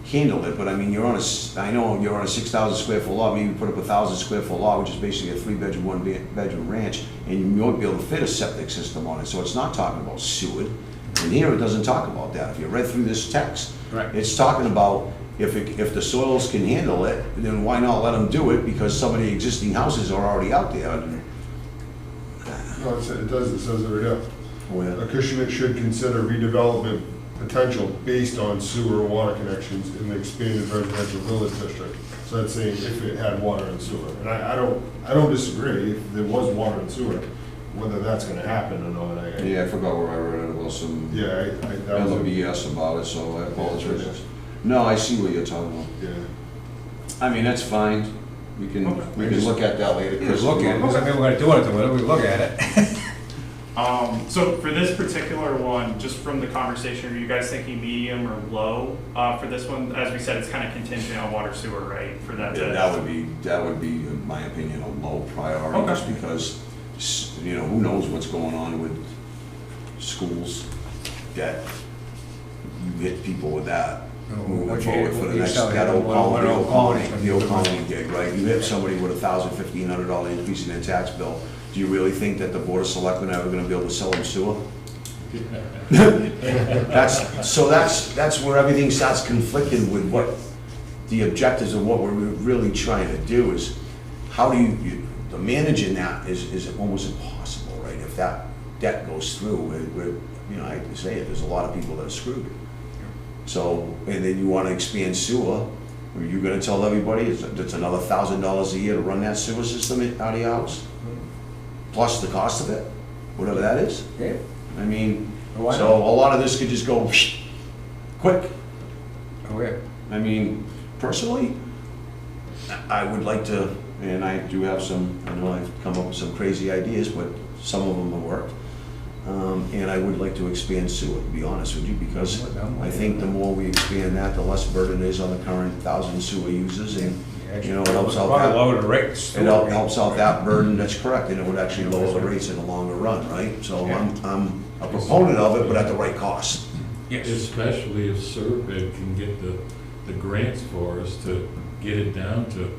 handle it, but I mean, I know you're on a 6,000 square foot lot, maybe you put up 1,000 square foot lot, which is basically a 3-bedroom, 1-bedroom ranch, and you might be able to fit a septic system on it, so it's not talking about sewer. And here it doesn't talk about that. If you read through this text, Right. it's talking about if the soils can handle it, then why not let them do it, because some of the existing houses are already out there. No, it says it right there. Well, Acushnet should consider redevelopment potential based on sewer and water connections in the expanded residential village district. So that's saying if it had water and sewer. And I don't disagree, if there was water and sewer, whether that's gonna happen or not. yeah, I forgot where I read it, about some Yeah, that was a, LBS about it, so I apologize. No, I see what you're talking about. yeah. I mean, that's fine. We can look at that later. Just look at it, doesn't mean we're gonna do anything with it, we look at it. So for this particular one, just from the conversation, are you guys thinking medium or low for this one? As we said, it's kind of contingent on water sewer, right? For that. Yeah, that would be, in my opinion, a low priority, Okay. just because, you know, who knows what's going on with schools that you hit people with that. Moving forward for the next, that old colony gig, right? You hit somebody with $1,000, $1,500 increase in their tax bill. Do you really think that the Board of Selectmen are ever gonna be able to sell them sewer? That's where everything starts conflicting with what the objectives of what we're really trying to do is, how do the managing that is almost impossible, right? If that debt goes through, we're, you know, I hate to say it, there's a lot of people that are screwed. So, and then you wanna expand sewer, are you gonna tell everybody it's another $1,000 a year to run that sewer system out of your house? Plus the cost of it, whatever that is? Yeah. I mean, Why so a lot of this could just go quick. Oh, yeah. I mean, personally, I would like to, and I do have some, I know I've come up with some crazy ideas, but some of them have worked. And I would like to expand sewer, to be honest with you, because I think the more we expand that, the less burden it is on the current 1,000 sewer users, and, you know, it helps out Probably that. lower the rates. It helps out that burden, that's correct, and it would actually lower the rates in the longer run, right? So I'm a proponent of it, but at the right cost. Yes. Especially if Serpent can get the grants for us to get it down to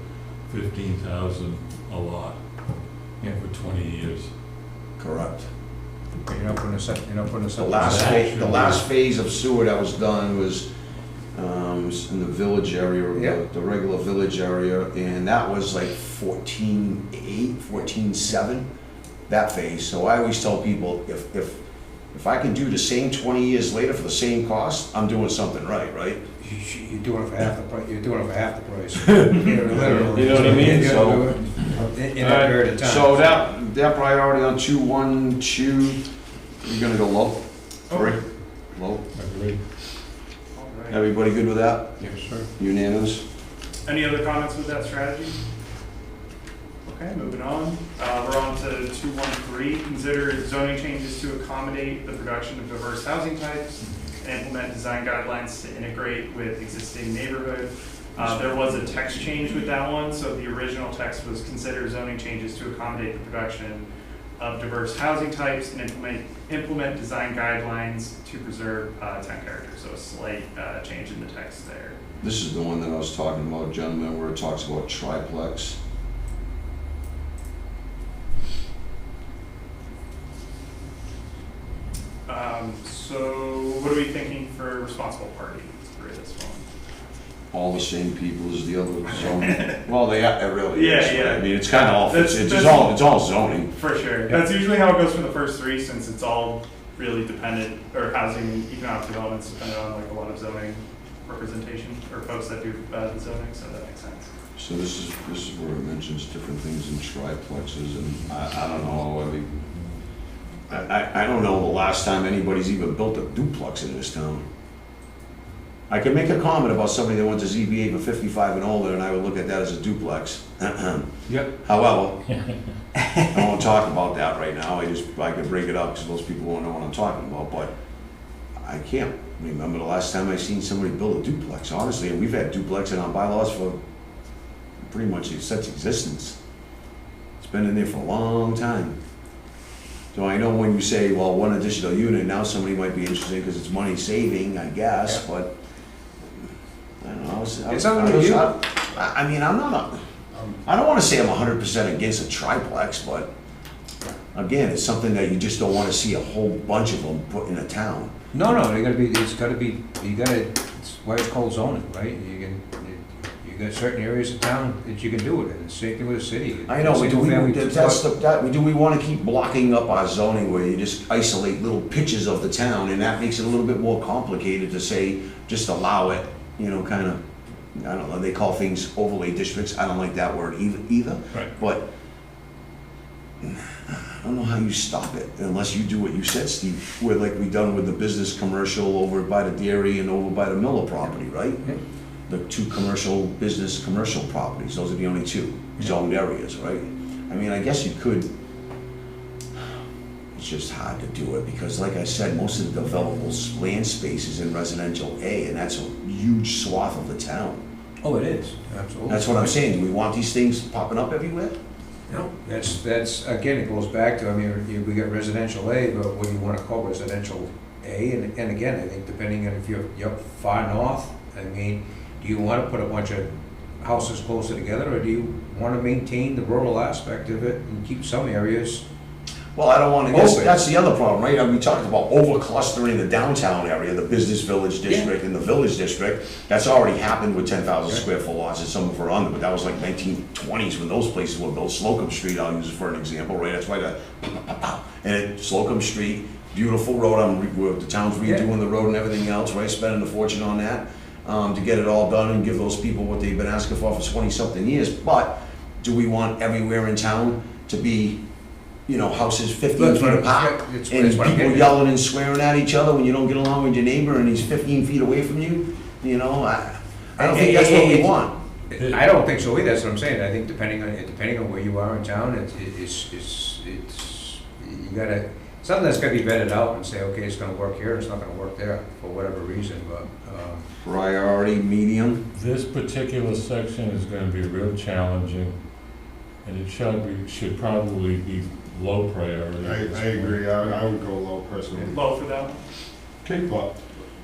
15,000 a lot for 20 years. Correct. You're not putting a septic, you're not putting a septic. The last phase of sewer that was done was in the village area, Yeah. the regular village area, and that was like 14.8, 14.7, that phase. So I always tell people, if I can do the same 20 years later for the same cost, I'm doing something right? You're doing it for half the price, you're doing it for half the price. You know what I mean? So, In that period of time. So that priority on 212, you're gonna go low? Three? Low? Agreed. All right. Everybody good with that? Yes, sir. Unanimous? Any other comments with that strategy? Okay, moving on. We're on to 213. Consider zoning changes to accommodate the production of diverse housing types and implement design guidelines to integrate with existing neighborhood. There was a text change with that one, so the original text was consider zoning changes to accommodate the production of diverse housing types and implement design guidelines to preserve town character. So a slight change in the text there. This is the one that I was talking about, gentlemen, where it talks about triplex. So what are we thinking for responsible party for this one? All the same people as the other zoning. Well, it really Yeah, is. yeah. I mean, it's kind of all, That's- it's all zoning. For sure. That's usually how it goes for the first three, since it's all really dependent, or housing, economic development's dependent on like a lot of zoning representation, or folks that do the zoning, so that makes sense. So this is where it mentions different things in triplexes, and I don't know, I don't know the last time anybody's even built a duplex in this town. I could make a comment about somebody that went to ZBA for 55 and older, and I would look at that as a duplex. Yep. However, I won't talk about that right now, I could bring it up because most people won't know what I'm talking about, but I can't remember the last time I seen somebody build a duplex, honestly, and we've had duplex in our bylaws for pretty much such existence. It's been in there for a long time. So I know when you say, well, one additional unit, now somebody might be interested because it's money saving, I guess, but I don't know. It's something to you. I mean, I don't wanna say I'm 100% against a triplex, but again, it's something that you just don't wanna see a whole bunch of them put in a town. No, it's gotta be, it's why it's called zoning, right? You got certain areas of town that you can do it in, same thing with the city. I know, but Single-family- do we wanna keep blocking up our zoning where you just isolate little pitches of the town, and that makes it a little bit more complicated to say, just allow it, you know, kinda, I don't know, they call things overlay districts, I don't like that word either. Right. But I don't know how you stop it unless you do what you said, Steve, where like we done with the business commercial over by the dairy and over by the Miller property, right? Yeah. The two business commercial properties, those are the only two zoned areas, right? I mean, I guess you could, it's just hard to do it because like I said, most of the developable land space is in residential A, and that's a huge swath of the town. Oh, it is, absolutely. That's what I'm saying, do we want these things popping up everywhere? No, that's, again, it goes back to, I mean, we got residential A, but what do you wanna call residential A? And again, I think depending on if you're far north, I mean, do you wanna put a bunch of houses closer together, or do you wanna maintain the rural aspect of it and keep some areas? Well, I don't want to, Open. that's the other problem, right? We talked about over clustering the downtown area, the business village district and the village district. That's already happened with 10,000 square foot lots, and some of them are under, but that was like 1920s when those places were built. Slocum Street, I'll use it for an example, right? That's why Slocum Street, beautiful road, the town's redoing the road and everything else, right? Spending a fortune on that, to get it all done and give those people what they've been asking for 20-something years. But do we want everywhere in town to be, you know, houses 15 feet apart, and people yelling and swearing at each other when you don't get along with your neighbor and he's 15 feet away from you? You know, I don't think that's what we want. I don't think so either, that's what I'm saying. I think depending on where you are in town, it's you gotta, something that's gotta be vetted out and say, okay, it's gonna work here, it's not gonna work there, for whatever reason, but, Priority, medium. This particular section is gonna be real challenging, and it should probably be low priority. I agree, I would go low personally. Low for that one? Okay, but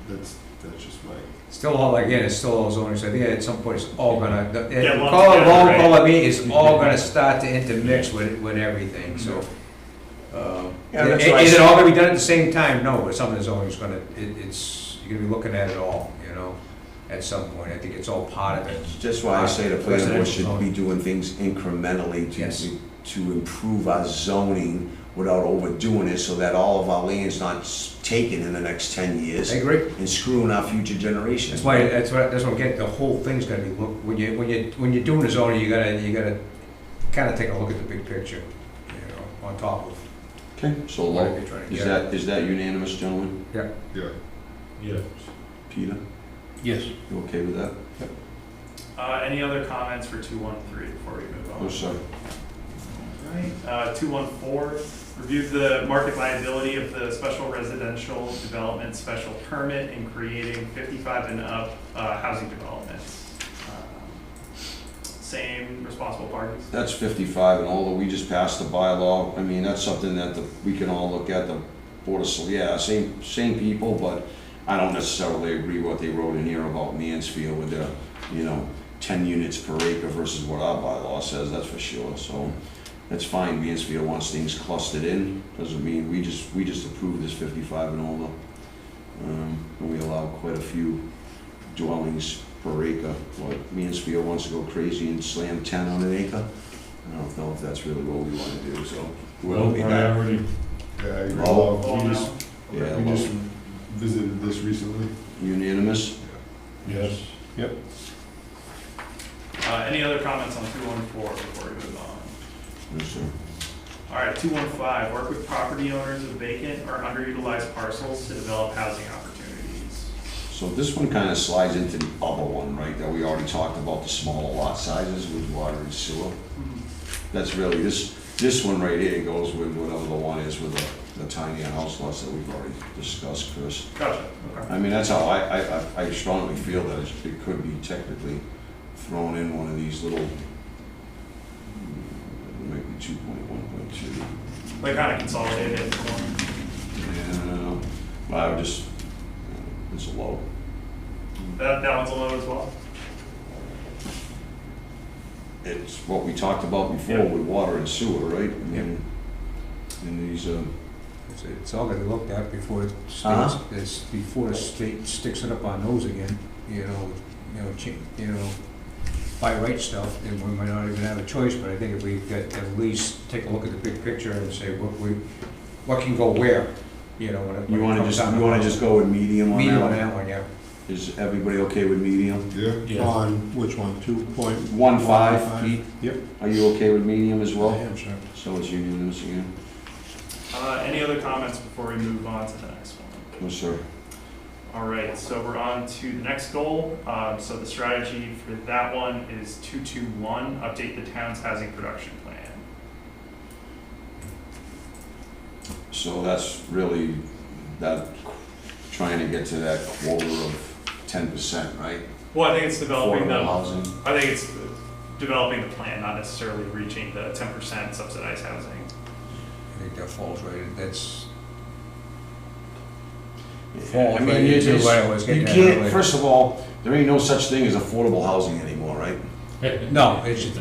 that's just my. still all, again, it's still all zoning, so I think at some point it's all gonna, Yeah, lump call it together, low, right? call it medium, it's all gonna start to intermix with everything, so. Yeah, that's what I Is it said. all gonna be done at the same time? No, but some of the zoning's gonna, you're gonna be looking at it all, you know, at some point. I think it's all part of it. That's why I say the planning board should Residential be zoning. doing things incrementally Yes. to improve our zoning without overdoing it, so that all of our land's not taken in the next 10 years. I agree. And screwing our future generations. That's what I'm getting, the whole thing's gotta be, when you're doing the zoning, you gotta kinda take a look at the big picture, you know, on top of. Okay, so What low. are you trying to get? Is that unanimous, gentlemen? Yeah. Yeah. Yes. Peter, Yes. you okay with that? Any other comments for 213 before we move on? No, sir. Alright, 214, review the market liability of the special residential development special permit in creating 55 and up housing developments. Same responsible parties? That's 55, and although we just passed the bylaw, I mean, that's something that we can all look at, the Board of, yeah, same people, but I don't necessarily agree with what they wrote in here about Mansfield with their, you know, 10 units per acre versus what our bylaw says, that's for sure, so that's fine. Mansfield wants things clustered in, doesn't mean, we just approved this 55 and older. And we allow quite a few dwellings per acre. What, Mansfield wants to go crazy and slam 10 on an acre? I don't know if that's really what we want to do, so. Low priority. Yeah, I agree. Low. We just visited this recently. Unanimous? Yes. Yep. Any other comments on 214 before we move on? Yes, sir. All right, 215, work with property owners of vacant or underutilized parcels to develop housing opportunities. So this one kind of slides into the other one, right, that we already talked about, the smaller lot sizes with water and sewer. That's really, this one right here goes with whatever the one is with the tiny house lots that we've already discussed, Chris. Gotcha, okay. I mean, that's how I strongly feel that it could be technically thrown in one of these little, maybe 2.1.2. They kind of consolidated it. Yeah, well, I would just, it's low. That one's a low as well. It's what we talked about before Yeah. with water and sewer, right? I mean, and these, It's all gotta be looked at before it Uh-huh. states, it's before the state sticks it up our nose again, by right stuff, then we might not even have a choice, but I think if we could at least take a look at the big picture and say what can go where, when it you when it wanna comes just, down you wanna just go with medium on Medium that on one? that one, yeah. Is everybody okay with medium? Yeah, Yeah. On which one, 2.15? 1.5 feet? Yep. Are you okay with medium as I well? am, sir. So it's unanimous again? Any other comments before we move on to the next one? No, sir. All right, so we're on to the next goal. So the strategy for that one is 221, update the town's housing production plan. So that's really that, trying to get to that quota of 10%, right? Well, I think it's developing Affordable the, housing. I think it's developing the plan, not necessarily reaching the 10% subsidized housing. I think that falls right, that's, I mean, right into it's- what I was you getting at can't, earlier. first of all, there ain't no such thing as affordable housing anymore, right? no, it's just,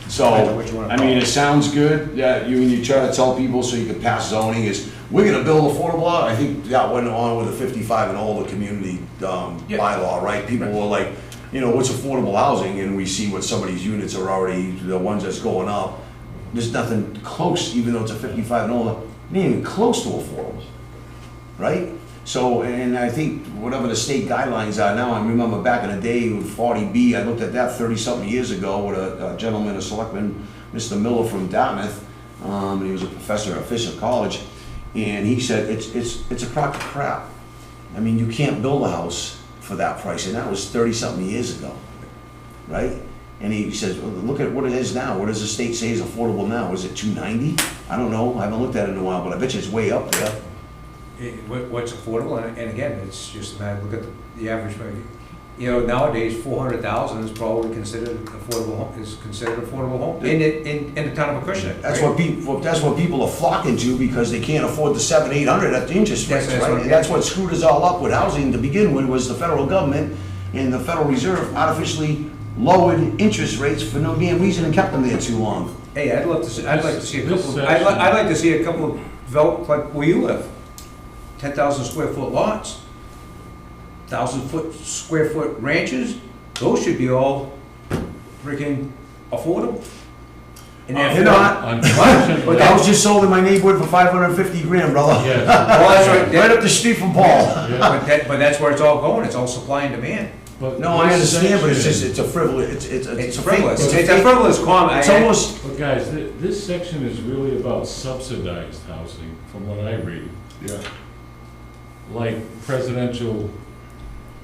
So, What you wanna I call mean, it. it sounds good, yeah, when you try to tell people so you can pass zoning is, we're gonna build affordable, I think that went on with the 55 and older community, Yeah. bylaw, right? People were like, what's affordable housing, and we see what some of these units are already, the ones that's going up, there's nothing close, even though it's a 55 and older, not even close to affordable, right? So, and I think whatever the state guidelines are now, I remember back in the day with 40B, I looked at that 30-something years ago with a gentleman, a selectman, Mr. Miller from Dartmouth, and he was a professor at Fisher College, and he said, it's a crock of crap. I mean, you can't build a house for that price, and that was 30-something years ago, right? And he says, well, look at what it is now. What does the state say is affordable now? Is it 290? I don't know. I haven't looked at it in a while, but I bet you it's way up there. what's affordable, and again, it's just a matter, look at the average, nowadays, 400,000 is probably considered affordable home, in the town of Acushnet. That's right? what people are flocking to because they can't afford the 700-800 at the interest rates, That's right? what- And that's what screwed us all up with housing to begin with, was the federal government and the Federal Reserve artificially lowered interest rates for no damn reason and kept them there too long. Hey, I'd like to see a This couple, section- I'd like to see a couple of develop, like where you live, 10,000 square foot lots, 1,000 square foot ranches, those should be all freaking affordable. And They're not. Unfortunately, But that was just sold in my neighborhood for 550 grand, brother. yes, Well, that's right. Right up the street from Paul. yeah, But that's where it's all going, it's all supply and demand. but No, I this understand, but it's section- just, it's a frivolous, it's It's a frivolous, fake- it's a frivolous comment. It's almost, But guys, this section is really about subsidized housing, from what I read. yeah. Like presidential,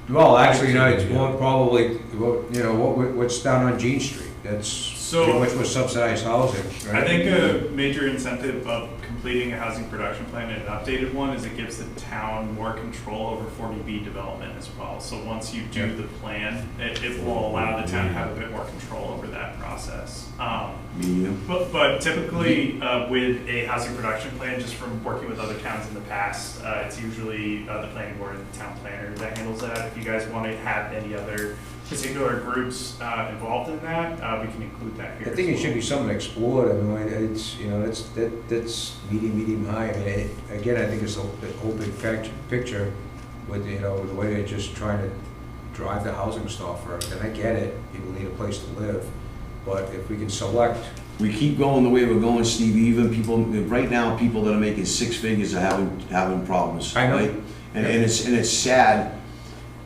Well, actually, it's more probably, what's down on Jean Street, that's pretty much what subsidized housing, right? I think a major incentive of completing a housing production plan and an updated one is it gives the town more control over 40B development as well. So once you do the plan, it will allow the town to have a bit more control over that process. medium. But typically, with a housing production plan, just from working with other towns in the past, it's usually the planning board and the town planner that handles that. If you guys want to have any other particular groups involved in that, we can include that here. I think as it should well. be something explored, I mean, it's, that's medium high, I mean, again, I think it's the whole big picture with, the way they're just trying to drive the housing stuff first, and I get it, people need a place to live, but if we can select, We keep going the way we're going, Steve, even people, right now, people that are making 6 figures are having problems, I know. right? And it's sad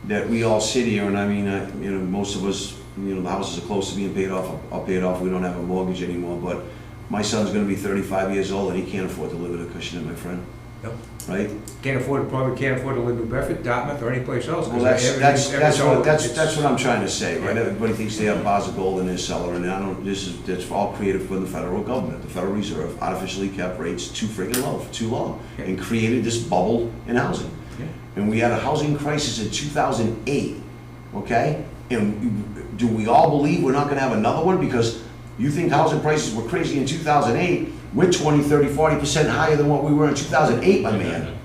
that we all sit here, and I mean, most of us, the houses are close to being paid off, we don't have a mortgage anymore, but my son's gonna be 35 years old, and he can't afford to live in Acushnet, my friend, Nope. right? probably can't afford to live in New Bedford, Dartmouth, or any place else. 'cause Well, everything's- that's what I'm trying to say, right? Right. Everybody thinks they have bars of gold in their cellar, and that's all created from the federal government. The Federal Reserve artificially kept rates too freaking low for too long, and created this bubble in housing. Yeah. And we had a housing crisis in 2008, okay? And do we all believe we're not gonna have another one? Because You think housing prices were crazy in 2008? We're 20, 30, 40% higher than what we were in 2008, my man.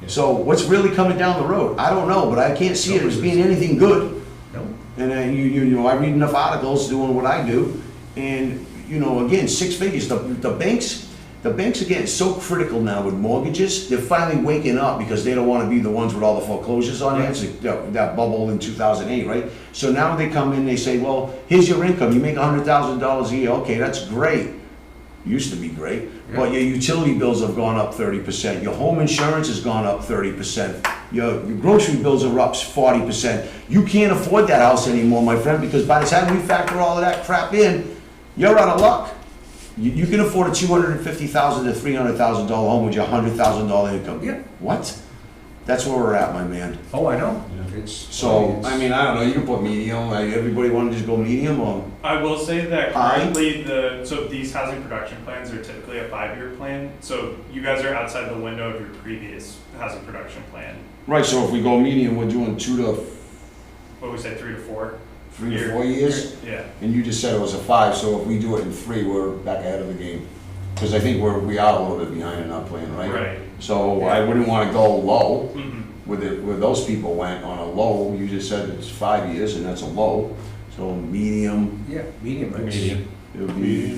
So what's really coming down the road? I don't know, but I can't see it as being anything good. No. And you know, I read enough articles doing what I do, and you know, again, 6 figures. The banks are getting so critical now with mortgages. They're finally waking up because they don't want to be the ones with all the foreclosures on it. It's that bubble in 2008, right? So now they come in, they say, well, here's your income. You make $100,000 a year. Okay, that's great. Used to be great, but your utility bills have gone up 30%. Your home insurance has gone up 30%. Your grocery bills are up 40%. You can't afford that house anymore, my friend, because by the time we factor all of that crap in, you're out of luck. You can afford a $250,000 to $300,000 home with your $100,000 income. Yeah. What? That's where we're at, my man. Oh, I know. Yeah. So, I mean, I don't know, you can put medium, everybody want to just go medium, or? I will say that High? currently so these housing production plans are typically a 5-year plan. So you guys are outside the window of your previous housing production plan. Right, so if we go medium, we're doing 2 to What would we say, 3 to 4? 3 to 4 years? Yeah. And you just said it was a 5, so if we do it in 3, we're back ahead of the game. Because I think we are a little bit behind in our plan, right? Right. So I wouldn't want to go low. Mhm. Where those people went on a low, you just said it's 5 years and that's a low. So medium, Yeah, medium. Medium. it would be,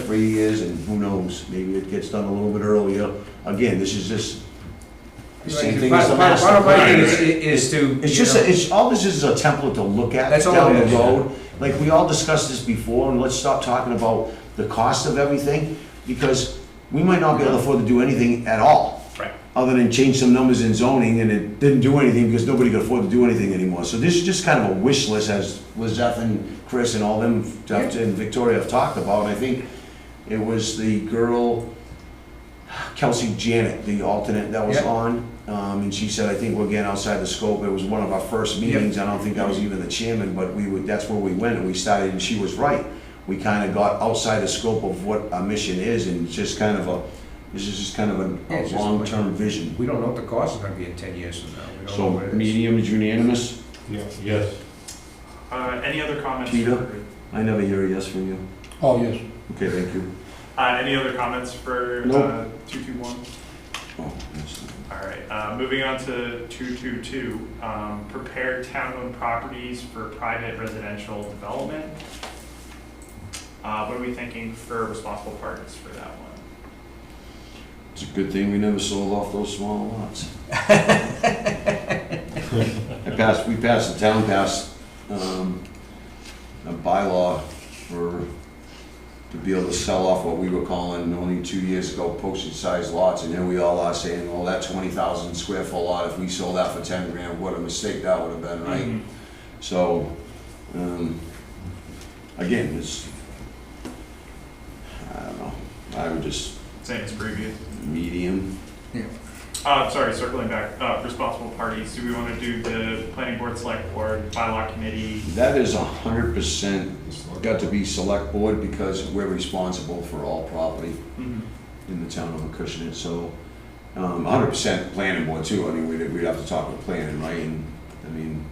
3 years, and who knows, maybe it gets done a little bit earlier. Again, this is just the same thing as the master Bottom line plan. is to. It's just, all this is a template to look at That's all down it the is. road. Like, we all discussed this before, and let's stop talking about the cost of everything, because we might not be able to afford to do anything at all. Right. Other than change some numbers in zoning, and it didn't do anything because nobody could afford to do anything anymore. So this is just kind of a wish list, as Lizette and Chris and all them, and Victoria have talked about. I think it was the girl, Kelsey Janet, the alternate that was Yeah. on, and she said, I think we're getting outside the scope. It was one of our first meetings. I don't think I was even the chairman, but that's where we went, and we started, and she was right. We kind of got outside the scope of what our mission is, and it's just kind of this is just kind of Yeah, a it's just long-term vision. We don't know what the cost is gonna be in 10 years from now. We don't know So what it is. medium is unanimous? Yeah. Yes. Any other comments? Peter? for- I never hear a yes from you. Oh, yes. Okay, thank you. Any other comments for Nope. 221? Oh, yes. All right, moving on to 222, prepare town-owned properties for private residential development. What are we thinking for responsible parties for that one? It's a good thing we never sold off those small lots. The town passed a bylaw to be able to sell off what we were calling only 2 years ago postage size lots, and here we all are saying, oh, that 20,000 square foot lot, if we sold that for 10 grand, what a mistake that would have been, right? Mhm. So, again, I don't know, I would just Same as previous. medium. Sorry, circling back, responsible parties, do we want to do the planning board, select board, bylaw committee? That is 100% got to be select board, because we're responsible for all property Mhm. in the town of Acushnet. So 100% planning board too. I mean, we'd have to talk with planning, right? And I mean,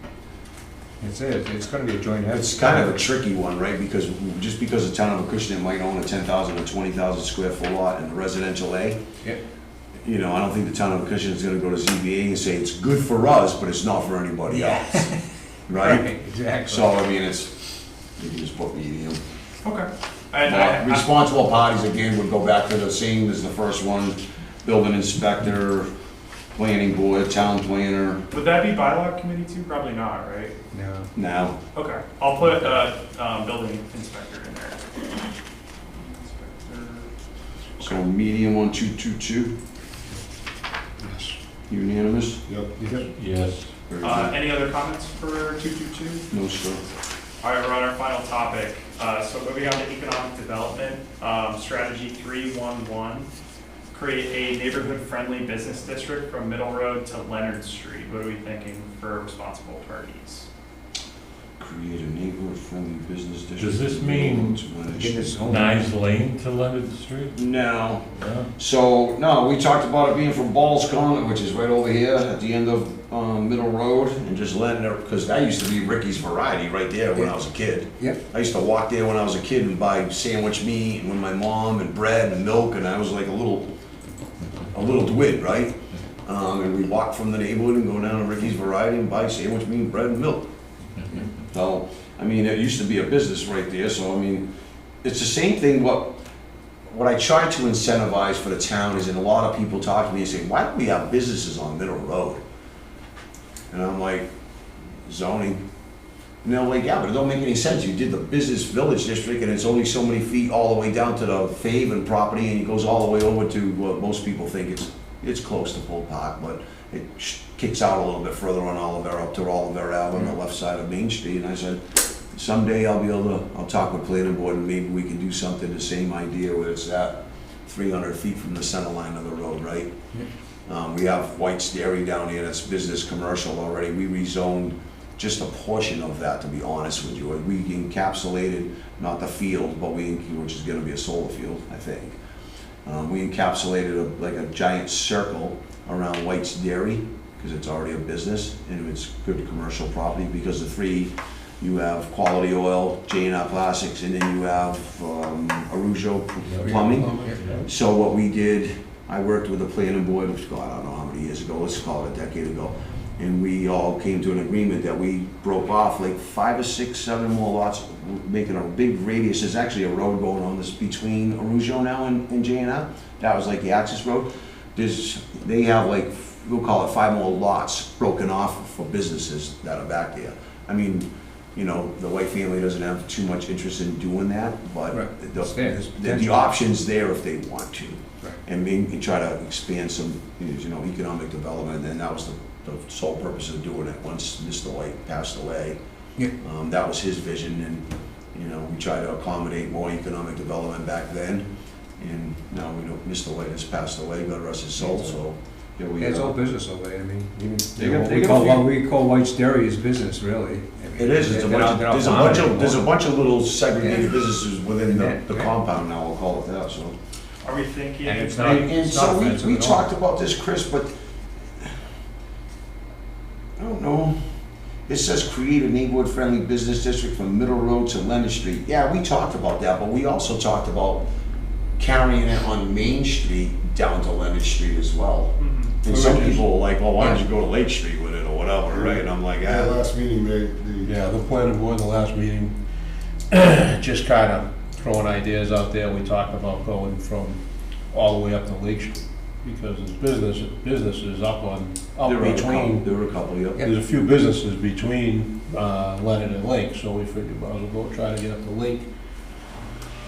It's gonna be a joint effort. it's kind of a tricky one, right? Because just because the town of Acushnet might own a 10,000 or 20,000 square foot lot in the residential A, Yeah. I don't think the town of Acushnet is going to go to ZBA and say it's good for us, but it's not for anybody else, right? Exactly. So I mean, you can just put medium. Okay. And Responsible parties, again, would go back to the same as the first one, building inspector, planning board, town planner. would that be bylaw committee too? Probably not, right? No. Now, Okay, I'll put building inspector in there. Inspector. so medium on 222, Yes. Yep. unanimous? Yes. Very good. Any other comments for 222? No, sir. All right, we're on our final topic. So moving on to economic development, strategy 311, create a neighborhood-friendly business district from Middle Road to Leonard Street. What are we thinking for responsible parties? create a neighborhood-friendly business district. Does this mean In the zone. Nice Lane to Leonard Street? No. No? So, no, we talked about it being from Ball's Corner, which is right over here at the end of Middle Road, and just letting it, because that used to be Ricky's Variety right there when I was a kid. Yep. I used to walk there when I was a kid and buy sandwich meat and with my mom and bread and milk, and I was like a little dwid, right? And we'd walk from the neighborhood and go down to Ricky's Variety and buy sandwich meat, bread and milk. So, I mean, it used to be a business right there, so I mean, it's the same thing, what I try to incentivize for the town is, and a lot of people talk to me and say, why don't we have businesses on Middle Road? And I'm like, zoning. And they're like, yeah, but it don't make any sense. You did the business village district and it's only so many feet all the way down to the Faven property and it goes all the way over to what most people think it's close to Full Park, but it kicks out a little bit further on Oliver, up to Oliver Ave on the left side of Main Street. And I said, someday I'll talk with planning board and maybe we can do something, the same idea where it's at 300 feet from the center line of the road, right? We have White's Dairy down here, that's business commercial already. We rezoned just a portion of that, to be honest with you. We encapsulated, not the field, but which is gonna be a solar field, I think. We encapsulated like a giant circle around White's Dairy, because it's already a business, and it's good commercial property, because the three, you have Quality Oil, J&R Plastics, and then you have Arujo Plumbing. So what we did, I worked with the planning board, which, God, I don't know how many years ago, let's call it a decade ago, and we all came to an agreement that we broke off like 5 or 6, 7 more lots, making a big radius. There's actually a road going on this between Arujo now and J&R. That was like the access road. They have like, we'll call it 5 more lots broken off for businesses that are back there. I mean, you know, the White family doesn't have too much interest in doing that, but Right. the option's there if they want to. Right. And maybe try to expand some, you know, economic development, and that was the sole purpose of doing it. Once Mr. White passed away, Yeah. that was his vision, and, you know, we try to accommodate more economic development back then. And now we know Mr. White has passed away, God rest his soul, so here we Yeah, it's all are. business over there, I mean, even, They you know, got- we they call, got a what we call White's Dairy is business, really. I mean, It is, they're not farming there's a anymore. bunch of little segregated businesses within Yeah, the yeah. compound now, we'll call it that, so. Are we thinking? And it's not- And it's so offensive we at all. talked about this, Chris, but I don't know. It says create a neighborhood-friendly business district from Middle Road to Leonard Street. Yeah, we talked about that, but we also talked about carrying it on Main Street down to Leonard Street as well. Mhm. And some people are like, well, why don't you go to Lake Street with it or whatever, right? And I'm like, At the ah. last meeting, Yeah, the planning board, the last meeting, just kind of throwing ideas out there. We talked about going from all the way up to Lake Street, because there's businesses up between, There were a couple, yeah. there's a few businesses between Leonard and Lake, so we figured might as well go try to get up to Lake.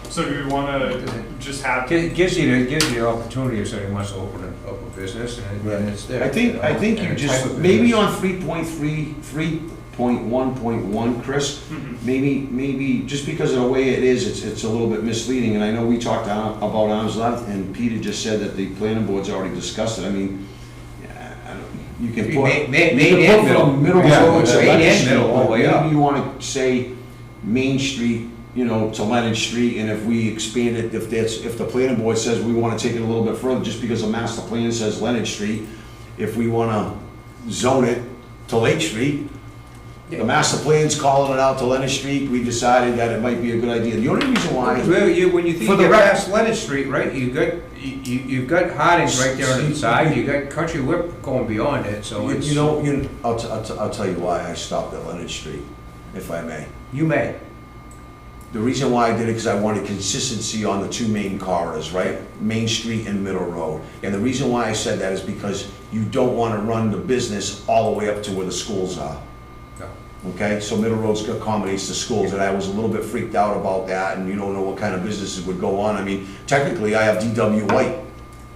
So do we want to just have? Gives you the opportunity if somebody wants to open up a business, and it's there. I think know, you and a just, type of maybe business. on 3.1.1, Chris, Mhm. maybe, just because of the way it is, it's a little bit misleading, and I know we talked about arm's length, and Peter just said that the planning board's already discussed it. I mean, I don't- you can put, Main you and can put middle. from Middle Yeah, Road to main Leonard and Street, middle, all the but way up. maybe you wanna say Main Street, you know, to Leonard Street, and if we expand it, if the planning board says we wanna take it a little bit further, just because the master plan says Leonard Street, if we wanna zone it to Lake Street, the master plan's calling it out to Leonard Street, we decided that it might be a good idea. The only reason why, Well, when you think For you the get rec- past Leonard Street, right, you've got Harding's right there on the side, you got Country Whip going beyond it, so it's. I'll tell you why I stopped at Leonard Street, if I may. You may. The reason why I did it, because I wanted consistency on the two main corridors, right? Main Street and Middle Road. And the reason why I said that is because you don't want to run the business all the way up to where the schools are. No. Okay, so Middle Road accommodates the schools, and I was a little bit freaked out about that, and you don't know what kind of businesses would go on. I mean, technically, I have DW White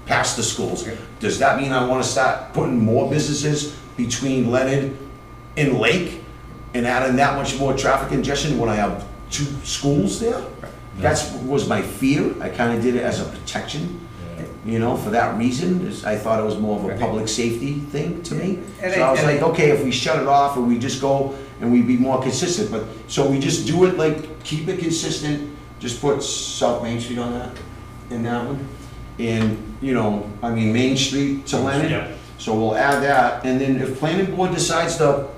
past the schools. Okay. Does that mean I want to start putting more businesses between Leonard and Lake and adding that much more traffic congestion when I have 2 schools there? That's was my fear. I kind of did it as a protection. You know, for that reason, I thought it was more of a public safety thing to me. And So I was I- like, okay, if we shut it off or we just go and we'd be more consistent, but, so we just do it like, keep it consistent, just put South Main Street on that, in that one. And, you know, I mean, Main Street to Leonard. Yeah. So we'll add that, and then if planning board decides to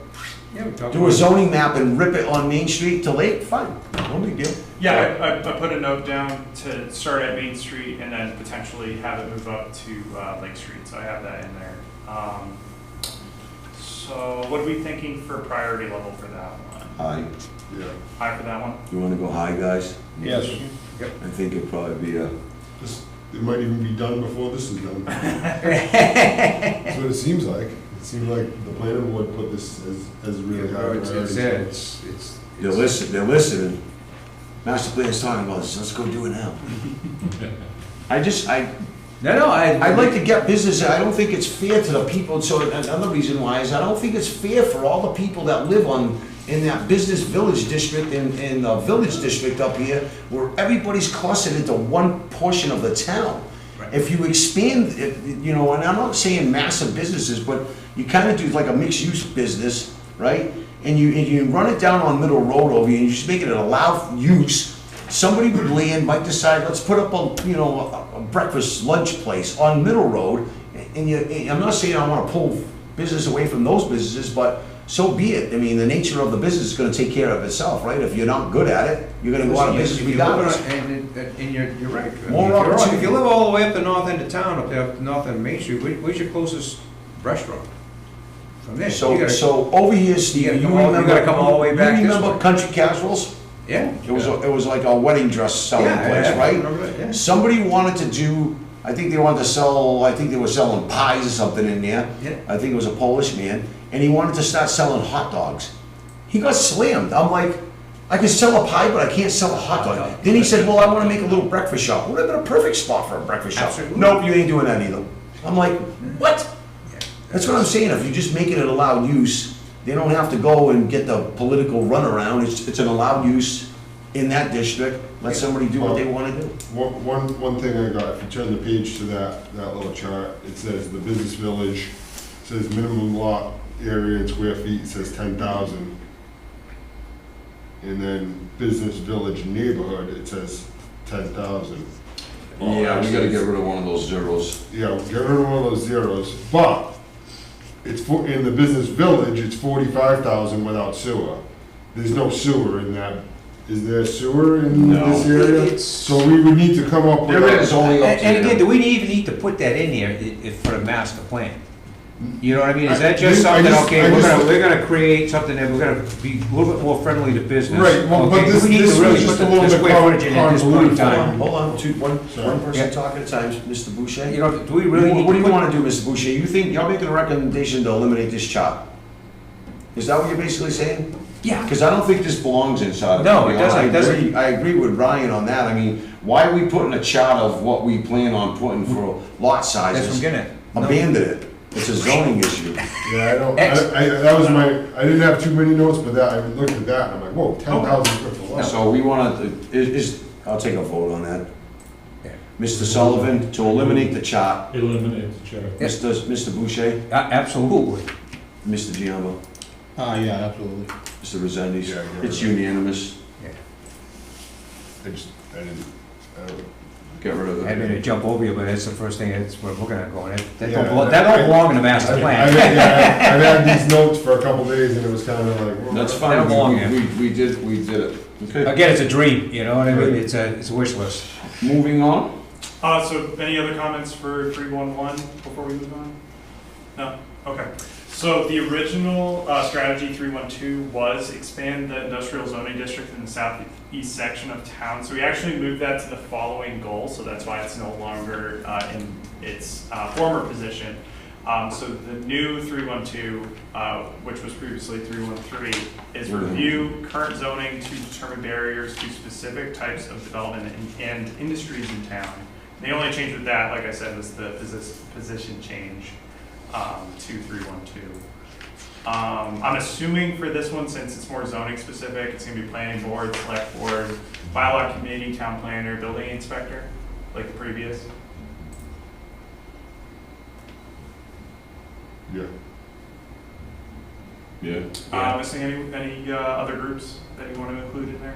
Yeah, we talked do a about- zoning map and rip it on Main Street to Lake, fine, no big deal. Yeah, I put a note down to start at Main Street and then potentially have it move up to Lake Street, so I have that in there. So what are we thinking for priority level for that one? High, Yeah. High for that one? you wanna go high, guys? Yes. I think it'd probably be a, This, it might even be done before this is done. That's what it seems like. It seems like the planning board put this as really high It's, priority. it's. they're listening. Master plan's talking about this, let's go do it now. No, I'd like to get business, I don't think it's fair to the people, so another reason why is I don't think it's fair for all the people that live in that business village district, in the village district up here, where everybody's clustered into one portion of the town. Right. If you expand, you know, and I'm not saying massive businesses, but you kind of do like a mixed-use business, right? And you run it down on Middle Road over here, and you just make it an allowed use. Somebody with land might decide, let's put up a breakfast, lunch place on Middle Road, and I'm not saying I wanna pull business away from those businesses, but so be it. I mean, the nature of the business is gonna take care of itself, right? If you're not good at it, you're gonna go out of business regardless. And you're right. I mean, More if you're- opportunity. If you live all the way up the north end of town, up there, up the north end of Main Street, where's your closest restaurant? From there. You So, gotta- so over here, Steve, gotta you come all- you remember, gotta come all the way back you this remember way. Country Casuals? Yeah. It was like a wedding dress selling Yeah, place, yeah, I right? remember that, yeah. Somebody wanted to do, I think they wanted to sell, I think they were selling pies or something in there. Yeah. I think it was a Polish man, and he wanted to start selling hot dogs. He got slammed. I'm like, I can sell a pie, but I can't sell a hot dog. Then he said, well, I wanna make a little breakfast shop. Would have been a perfect spot for a breakfast shop. Absolutely. Nope, you ain't doing that either. I'm like, what? That's what I'm saying, if you just make it an allowed use, they don't have to go and get the political runaround, it's an allowed use in that district, let somebody do what they wanna do. One thing I got, if you turn the page to that little chart, it says the business village, says minimum lot area in square feet, it says 10,000. And then business village neighborhood, it says 10,000. Yeah, we gotta get rid of one of those zeros. Yeah, get rid of one of those zeros, but in the business village, it's 45,000 without sewer. There's no sewer in that. Is there sewer in No. this area? It's- So we would need to come up with. There is only up And again, to, do we even need to put that in there for the master plan? You know what I mean? Is that just I something, just- okay, I just- we're gonna create something that we're gonna be a little bit more friendly to business? Right, well, but Okay, this- we need this to really was just put a little the bit square footage in at this point in convoluted for time. hold on, one Sorry. person Yeah. talking at a time, Mr. Boucher. You know, do we really need What do to you put? wanna do, Mr. Boucher? You think, you're making a recommendation to eliminate this chart? Is that what you're basically saying? Yeah. Because I don't think this belongs inside of it. No, to be it doesn't, honest. it doesn't. I agree with Ryan on that. I mean, why are we putting a chart of what we plan on putting for lot That's what I'm sizes? getting at. No. Abandon it. It's a zoning issue. Yeah, I don't, X. that was I didn't have too many notes, but I looked at that and I'm like, whoa, 10,000 square foot lot. So we wanna, I'll take a vote on that. Yeah. Mr. Sullivan, to eliminate the chart. Eliminate the chart. Mr. Boucher, Absolutely. Mr. Giambo, Yeah, absolutely. Mr. Resendes. Yeah, yeah, It's right. unanimous. I don't. Get rid of I it. mean, to jump over you, but that's the first thing that's what we're looking at going, that Yeah, don't belong in the master I've plan. had these notes for a couple days and it was kind of like. well, That's They fine. don't belong here. We did it. Okay. Again, it's a dream, you know what I mean? It's a wish list. Moving on. So any other comments for 311 before we move on? No? Okay. So the original strategy 312 was expand the industrial zoning district in the southeast section of town. So we actually moved that to the following goal, so that's why it's no longer in its former position. So the new 312, which was previously 313, is review current zoning to determine barriers to specific types of development and industries in town. The only change with that, like I said, was the position change to 312. I'm assuming for this one, since it's more zoning specific, it's gonna be planning board, select board, bylaw committee, town planner, building inspector, like the previous. Yeah. Yeah. Missing any other groups that you want to include in there?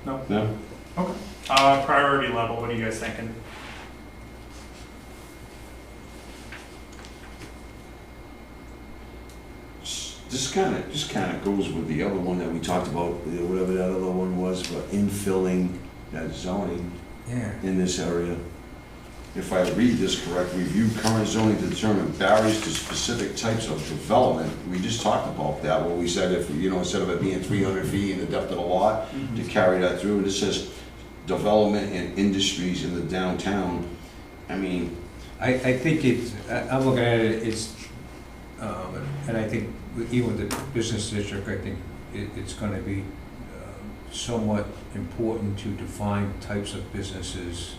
No? No? Okay. Priority level, what are you guys thinking? This kind of goes with the other one that we talked about, whatever that other one was, but infilling that zoning Yeah. in this area. If I read this correctly, review current zoning to determine barriers to specific types of development. We just talked about that, where we said if, instead of it being 300 feet in the depth of the lot, to carry that through, and it says development and industries in the downtown. I mean, I think I'm looking at it's, and I think even with the business district, I think it's gonna be somewhat important to define types of businesses.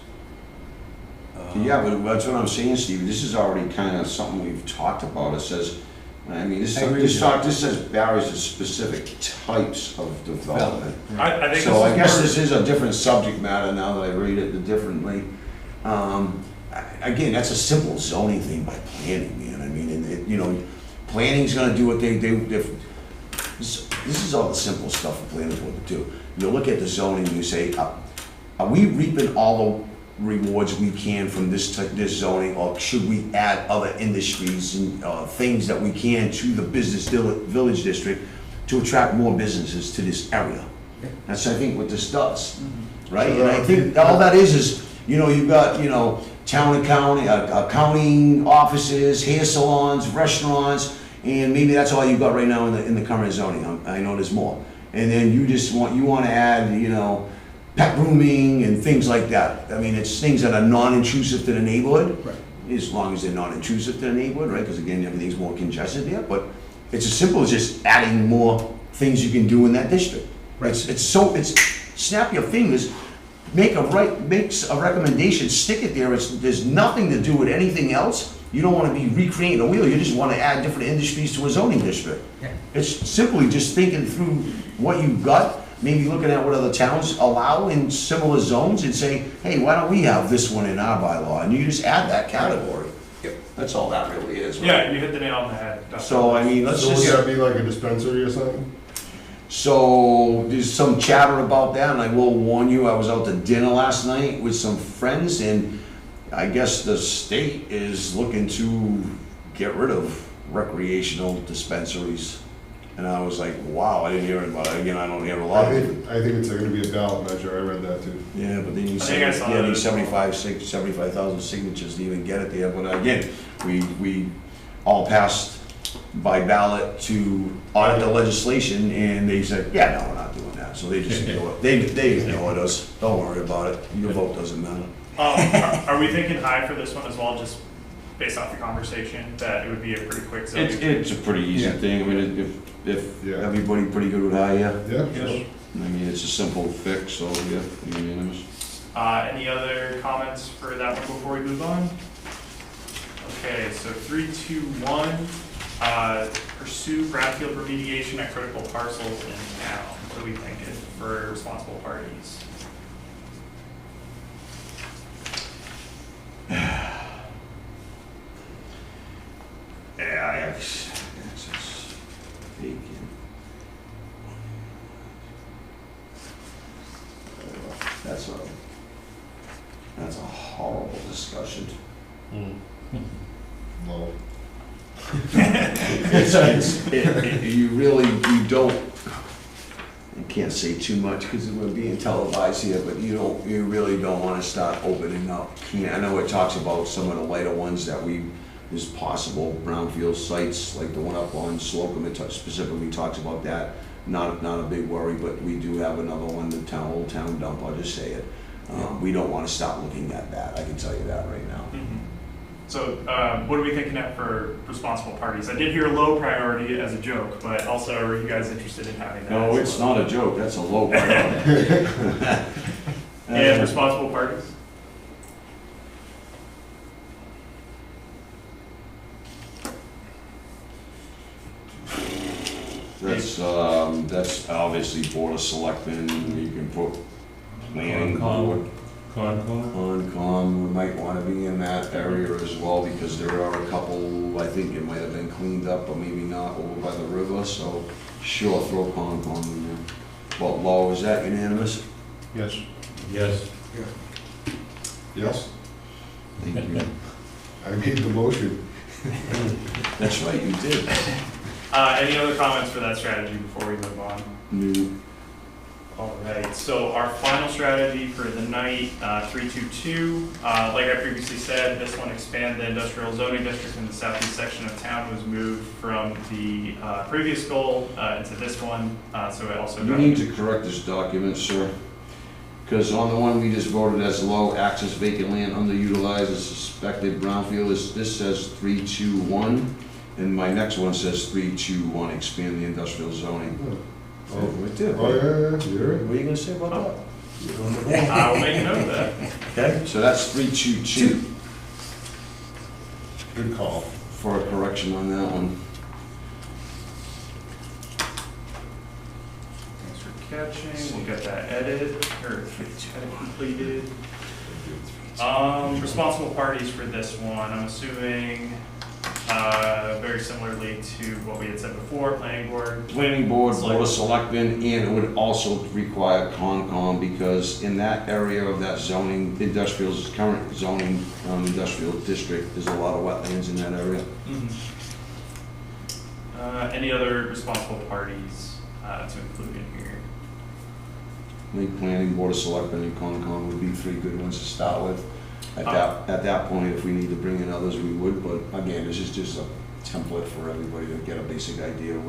yeah, but that's what I'm saying, Steve, this is already kind of something we've talked about. It says, I mean, this says barriers to specific types of development. I think So I guess more- this is a different subject matter now that I read it differently. Again, that's a simple zoning thing by planning, man. I mean, and planning's gonna do what they do. This is all the simple stuff for planning board to do. You look at the zoning and you say, are we reaping all the rewards we can from this zoning, or should we add other industries and things that we can to the business village district to attract more businesses to this area? That's, I think, what this does, right? And I think all that is, you've got, town accounting offices, hair salons, restaurants, and maybe that's all you've got right now in the current zoning. I know there's more. And then you want to add, pet grooming and things like that. I mean, it's things that are non-intrusive to the neighborhood. Right. As long as they're non-intrusive to the neighborhood, right? Because again, everything's more congested there, but it's as simple as just adding more things you can do in that district. Right. It's snap your fingers, makes a recommendation, stick it there. There's nothing to do with anything else. You don't want to be recreating the wheel, you just want to add different industries to a zoning district. Yeah. It's simply just thinking through what you've got, maybe looking at what other towns allow in similar zones and saying, hey, why don't we have this one in our bylaw? And you just add that category. Yep. That's all that really is, right? Yeah, you hit the nail on the head. So, I mean, let's So would just, that be like a dispensary or something? so there's some chatter about that, and I will warn you, I was out to dinner last night with some friends, and I guess the state is looking to get rid of recreational dispensaries. And I was like, wow, I didn't hear about it. Again, I don't hear a lot I of it. think it's gonna be a ballot measure, I read that too. Yeah, but then you I say, think I saw yeah, that need as well. 75,000 signatures to even get it there. But again, we all passed by ballot to audit the legislation, and they said, yeah, no, we're not doing that. So they just ignored, they ignored us. Don't worry about it. Your vote doesn't matter. Are we thinking high for this one as well, just based off the conversation, that it would be a pretty quick zone? It's a pretty easy Yeah. thing. I mean, if Yeah. everybody pretty good with high, yeah. Yeah, Yes. sure. I mean, it's a simple fix, so yeah, unanimous. Any other comments for that one before we move on? Okay, so 3, 2, 1, pursue brownfield remediation at critical parcels in town. What are we thinking for responsible parties? Yeah, it's vacant. That's a horrible discussion. No. You don't, I can't say too much because we're being televised here, but you really don't want to start opening up. I know it talks about some of the lighter ones that there's possible brownfield sites, like the one up on Slocum, it specifically talks about that. Not a big worry, but we do have another one, the old town dump, I'll just say it. We don't want to stop looking at that, I can tell you that right now. So what are we thinking at for responsible parties? I did hear low priority as a joke, but also are you guys interested in having that? No, as it's well? not a joke, that's a low priority. And responsible parties? That's obviously Board of Selectmen, you can put planning board, Concom. Concom, we might want to be in that area as well, because there are a couple, I think it might have been cleaned up, or maybe not, over by the river, so sure, throw Concom in there. Well, Law, is that unanimous? Yes. Yes. Yes, Thank you. I made the motion. That's right, you did. Any other comments for that strategy before we move on? New. All right, so our final strategy for the night, 322, like I previously said, this one, expand the industrial zoning district in the southeast section of town, was moved from the previous goal into this one, so it also You got... need to correct this document, sir, because on the one we just voted as low, access vacant land underutilized as suspected brownfield, this says 321, and my next one says 321, expand the industrial zoning. Oh, It did. oh, What yeah, you're right. are you gonna say about I'll make a note of that. that? Okay, so that's 322 Good call. for a correction on that one. Thanks for catching, we'll get that edit completed. Responsible parties for this one, I'm assuming, very similarly to what we had said before, planning board. Planning board, board of selectmen, and it would also require Concom, because in that area of that zoning, current zoning, industrial district, there's a lot of wetlands in that area. Any other responsible parties to include in here? I think planning, board of selectmen, and Concom would be three good ones to start with. At that point, if we need to bring in others, we would, but again, this is just a template for everybody to get a basic idea of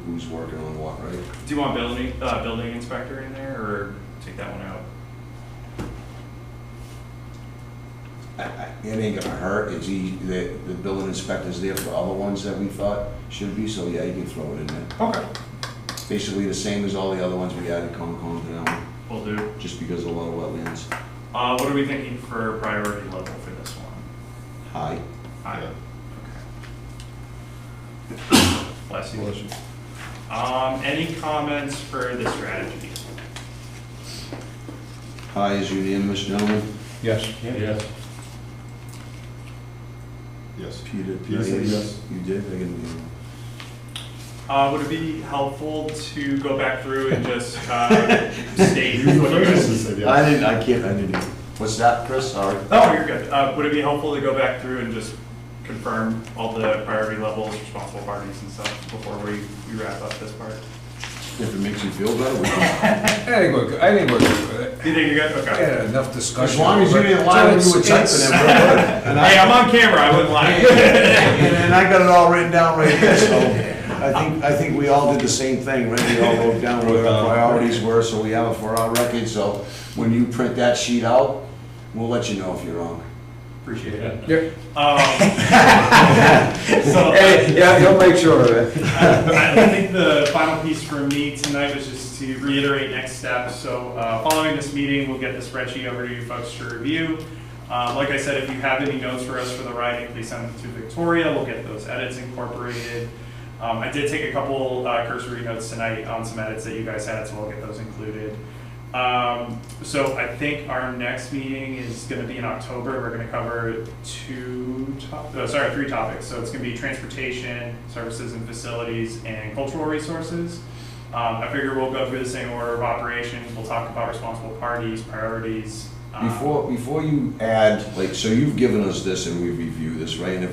who's working on what, right? Do you want building inspector in there, or take that one out? It ain't gonna hurt, the building inspector's there for other ones that we thought should be, so yeah, you can throw it in there. Okay. Basically the same as all the other ones we added Concom to that one, Will do. just because of a lot of wetlands. What are we thinking for priority level for this one? High. High. Yeah. Okay. Bless you. Bless you. Any comments for this strategy? High is unanimous, gentlemen. Yes. Yes. Yes. Peter, Peter said yes. You did? I didn't. Would it be helpful to go back through and just state what you guys... Said yes. I didn't. What's that, Chris? Sorry. Oh, you're good. Would it be helpful to go back through and just confirm all the priority levels, responsible parties and stuff before we wrap up this part? If it makes you feel better, we can. I think we're good with it. Do you think you're good? We Okay. had enough discussion. As long as you didn't lie when you were typing it, we're good. And Hey, I'm on camera, I wouldn't lie. And I got it all written down right here, so I think we all did the same thing, right? We all wrote down what our priorities were, so we have it for our record, so when you print that sheet out, we'll let you know if you're wrong. Appreciate it. Yeah. So, Hey, yeah, you'll make sure of it. I think the final piece for me tonight was just to reiterate next steps. So following this meeting, we'll get the spreadsheet over to you folks to review. Like I said, if you have any notes for us for the writing, please send them to Victoria. We'll get those edits incorporated. I did take a couple cursory notes tonight on some edits that you guys had, so we'll get those included. So I think our next meeting is going to be in October. We're going to cover three topics. So it's going to be transportation, services and facilities, and cultural resources. I figure we'll go through the same order of operations. We'll talk about responsible parties, priorities. Before you add, so you've given us this and we review this, right? And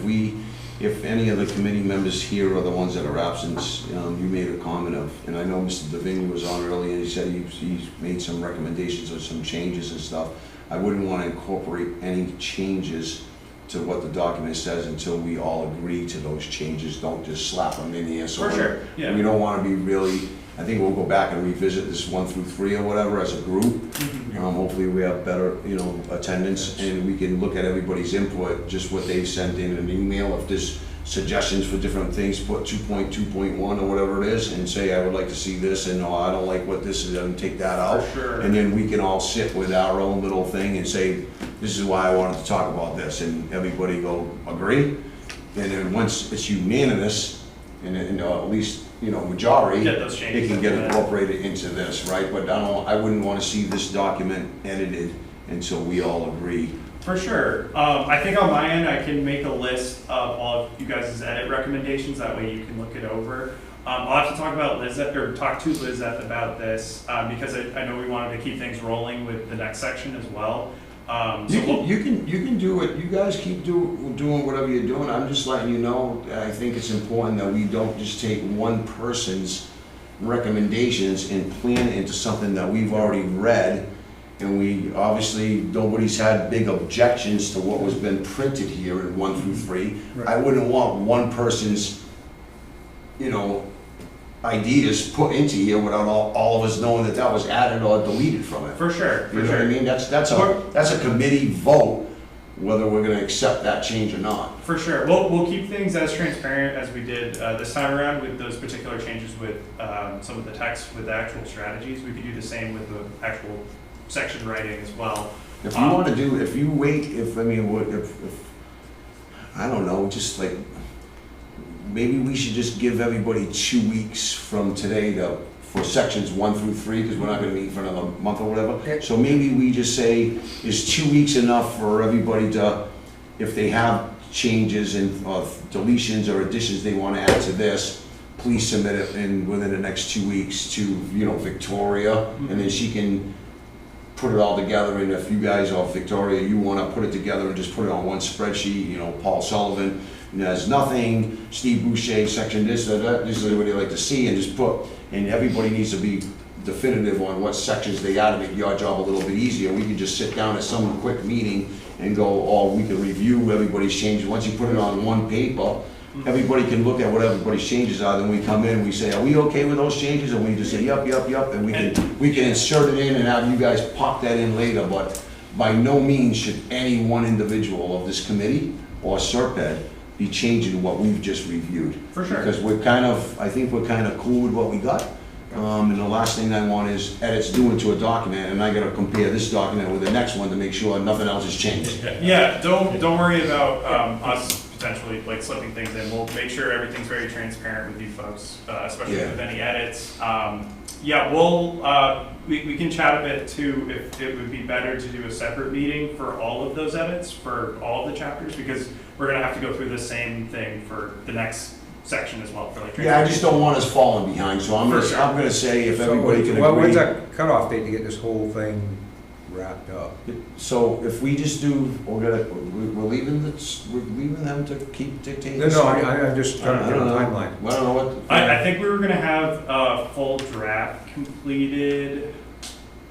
if any of the committee members here are the ones that are absent, you made a comment of, and I know Mr. Davini was on earlier, and he said he's made some recommendations or some changes and stuff. I wouldn't want to incorporate any changes to what the document says until we all agree to those changes. Don't just slap them in here. So For sure, yeah. We don't want to be really, I think we'll go back and revisit this 1 through 3 or whatever as a group. Hopefully we have better, attendance, and we can look at everybody's input, just what they've sent in an email. If there's suggestions for different things, put 2.2.1 or whatever it is, and say, I would like to see this, and no, I don't like what this is, and take that out. For sure. And then we can all sit with our own little thing and say, this is why I wanted to talk about this, and everybody go, agree? And then once it's unanimous, and at least, majority, Get those changes it can get into that. incorporated into this, right? But I wouldn't want to see this document edited until we all agree For sure. I think on my end, I can make a list of all of you guys' edit recommendations. That way you can look it over. I'll have to talk about talk to Lizette about this because I know we wanted to keep things rolling with the next section as well. You can do it, you guys keep doing whatever you're doing, I'm just letting you know, I think it's important that we don't just take one person's recommendations and plan it into something that we've already read, and we, obviously, nobody's had big objections to what was been printed here in 1 through 3. Right. I wouldn't want one person's, ideas put into here without all of us knowing that that was added or deleted from it. For sure. You know what I mean? That's a committee vote, whether we're gonna accept that change or not. For sure. We'll keep things as transparent as we did this time around with those particular changes with some of the text with the actual strategies. We could do the same with the actual section writing as well. If you wanna do, if you wait, if I don't know, just like, maybe we should just give everybody 2 weeks from today for sections 1 through 3, because we're not gonna meet for another month or whatever. Yeah. So maybe we just say, is 2 weeks enough for everybody to, if they have changes and deletions or additions they wanna add to this, please submit it within the next 2 weeks to, Victoria, and then she can put it all together, and if you guys, or Victoria, you wanna put it together and just put it on one spreadsheet, Paul Sullivan, there's nothing, Steve Boucher, section this or that, this is what they like to see, and just put, and everybody needs to be definitive on what sections they are to make your job a little bit easier. We can just sit down at some quick meeting and go, we can review everybody's changes. Once you put it on one paper, everybody can look at what everybody's changes are, then we come in and we say, are we okay with those changes? And we just say, yep, and we can insert it in and have you guys pop that in later, but by no means should any one individual of this committee or Serped be changing what we've just reviewed. For sure. Because I think we're kind of cool with what we got. And the last thing I want is edits due to a document, and I gotta compare this document with the next one to make sure nothing else has changed. Yeah, don't worry about us potentially like slipping things in. We'll make sure everything's very transparent with you folks, especially Yeah. with any edits. We can chat a bit too if it would be better to do a separate meeting for all of those edits for all of the chapters, because we're gonna have to go through the same thing for the next section as well for like. Yeah, I just don't want us falling behind, so I'm For sure. gonna say if everybody can Well, when's agree. that cutoff date to get this whole thing wrapped up? So if we just do, we're leaving them to keep dictating. No, I'm just trying to get a timeline. I don't know what. I think we were gonna have a full draft completed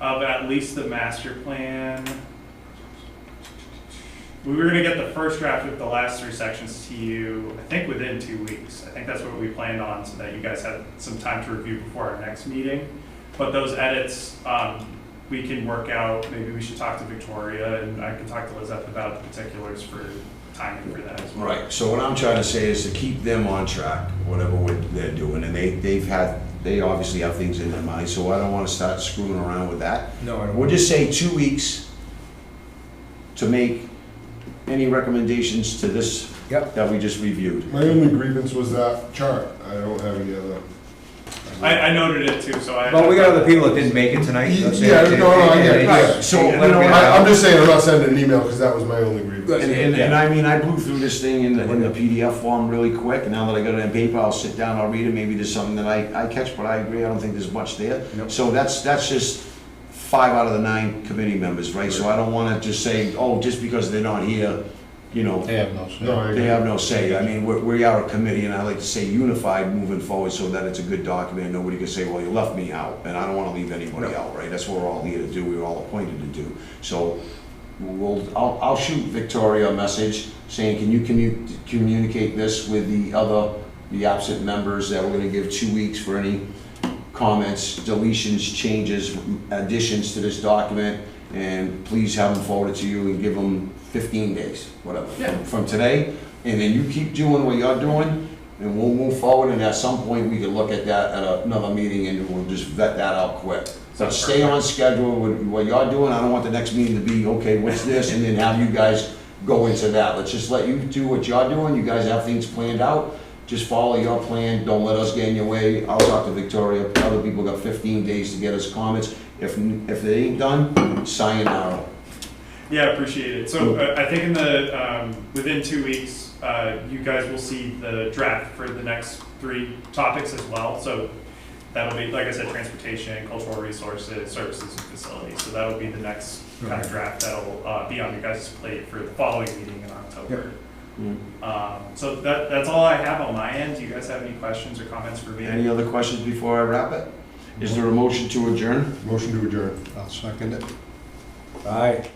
of at least the master plan. We were gonna get the first draft with the last 3 sections to you, I think within 2 weeks. I think that's what we planned on, so that you guys had some time to review before our next meeting. But those edits, we can work out, maybe we should talk to Victoria, and I can talk to Lizette about the particulars for timing for that as well. Right, so what I'm trying to say is to keep them on track, whatever they're doing, and they obviously have things in their mind, so I don't wanna start screwing around with that. No, I don't. We'll just say 2 weeks to make any recommendations to this Yep. that we just reviewed. My only grievance was that chart. I don't have any other. I noted it too, so I. Well, we got other people that didn't make it tonight. Let's say- Yeah, no, I get it. Right, so, Let them get it I'm out. just saying, I'm not sending an email because that was my only grievance. And I mean, I blew through this thing in the PDF form really quick, now that I got it in paper, I'll sit down, I'll read it, maybe there's something that I catch, but I agree, I don't think there's much there. Nope. So that's just 5 out of the 9 committee members, right? So I don't wanna just say, just because they're not here, They have no say. No, I they agree. have no say. I mean, we are a committee, and I like to say unified moving forward so that it's a good document, and nobody can say, well, you left me out, and I don't wanna leave anybody No. out, right? That's what we're all here to do, we were all appointed to do. So I'll shoot Victoria a message saying, can you communicate this with the absent members, that we're gonna give 2 weeks for any comments, deletions, changes, additions to this document, and please have them forwarded to you and give them 15 days, whatever, from today. And then you keep doing what you're doing, and we'll move forward, and at some point, we can look at that at another meeting, and we'll just vet that out quick. But stay on schedule with what you're doing. I don't want the next meeting to be, okay, what's this, and then have you guys go into that. Let's just let you do what you're doing. You guys have things planned out. Just follow your plan. Don't let us get in your way. I'll talk to Victoria. Other people got 15 days to get us comments. If they ain't done, sayonara. Yeah, appreciate it. So I think in the, within 2 weeks, you guys will see the draft for the next 3 topics as well. So that'll be, like I said, transportation, cultural resources, services, and facilities. So that'll be the next kind of draft that'll be on your guys' plate for the following meeting in October. So that's all I have on my end. Do you guys have any questions or comments for me? Any other questions before I wrap it? Is there a motion to adjourn? Motion to adjourn. I'll second it. Aye.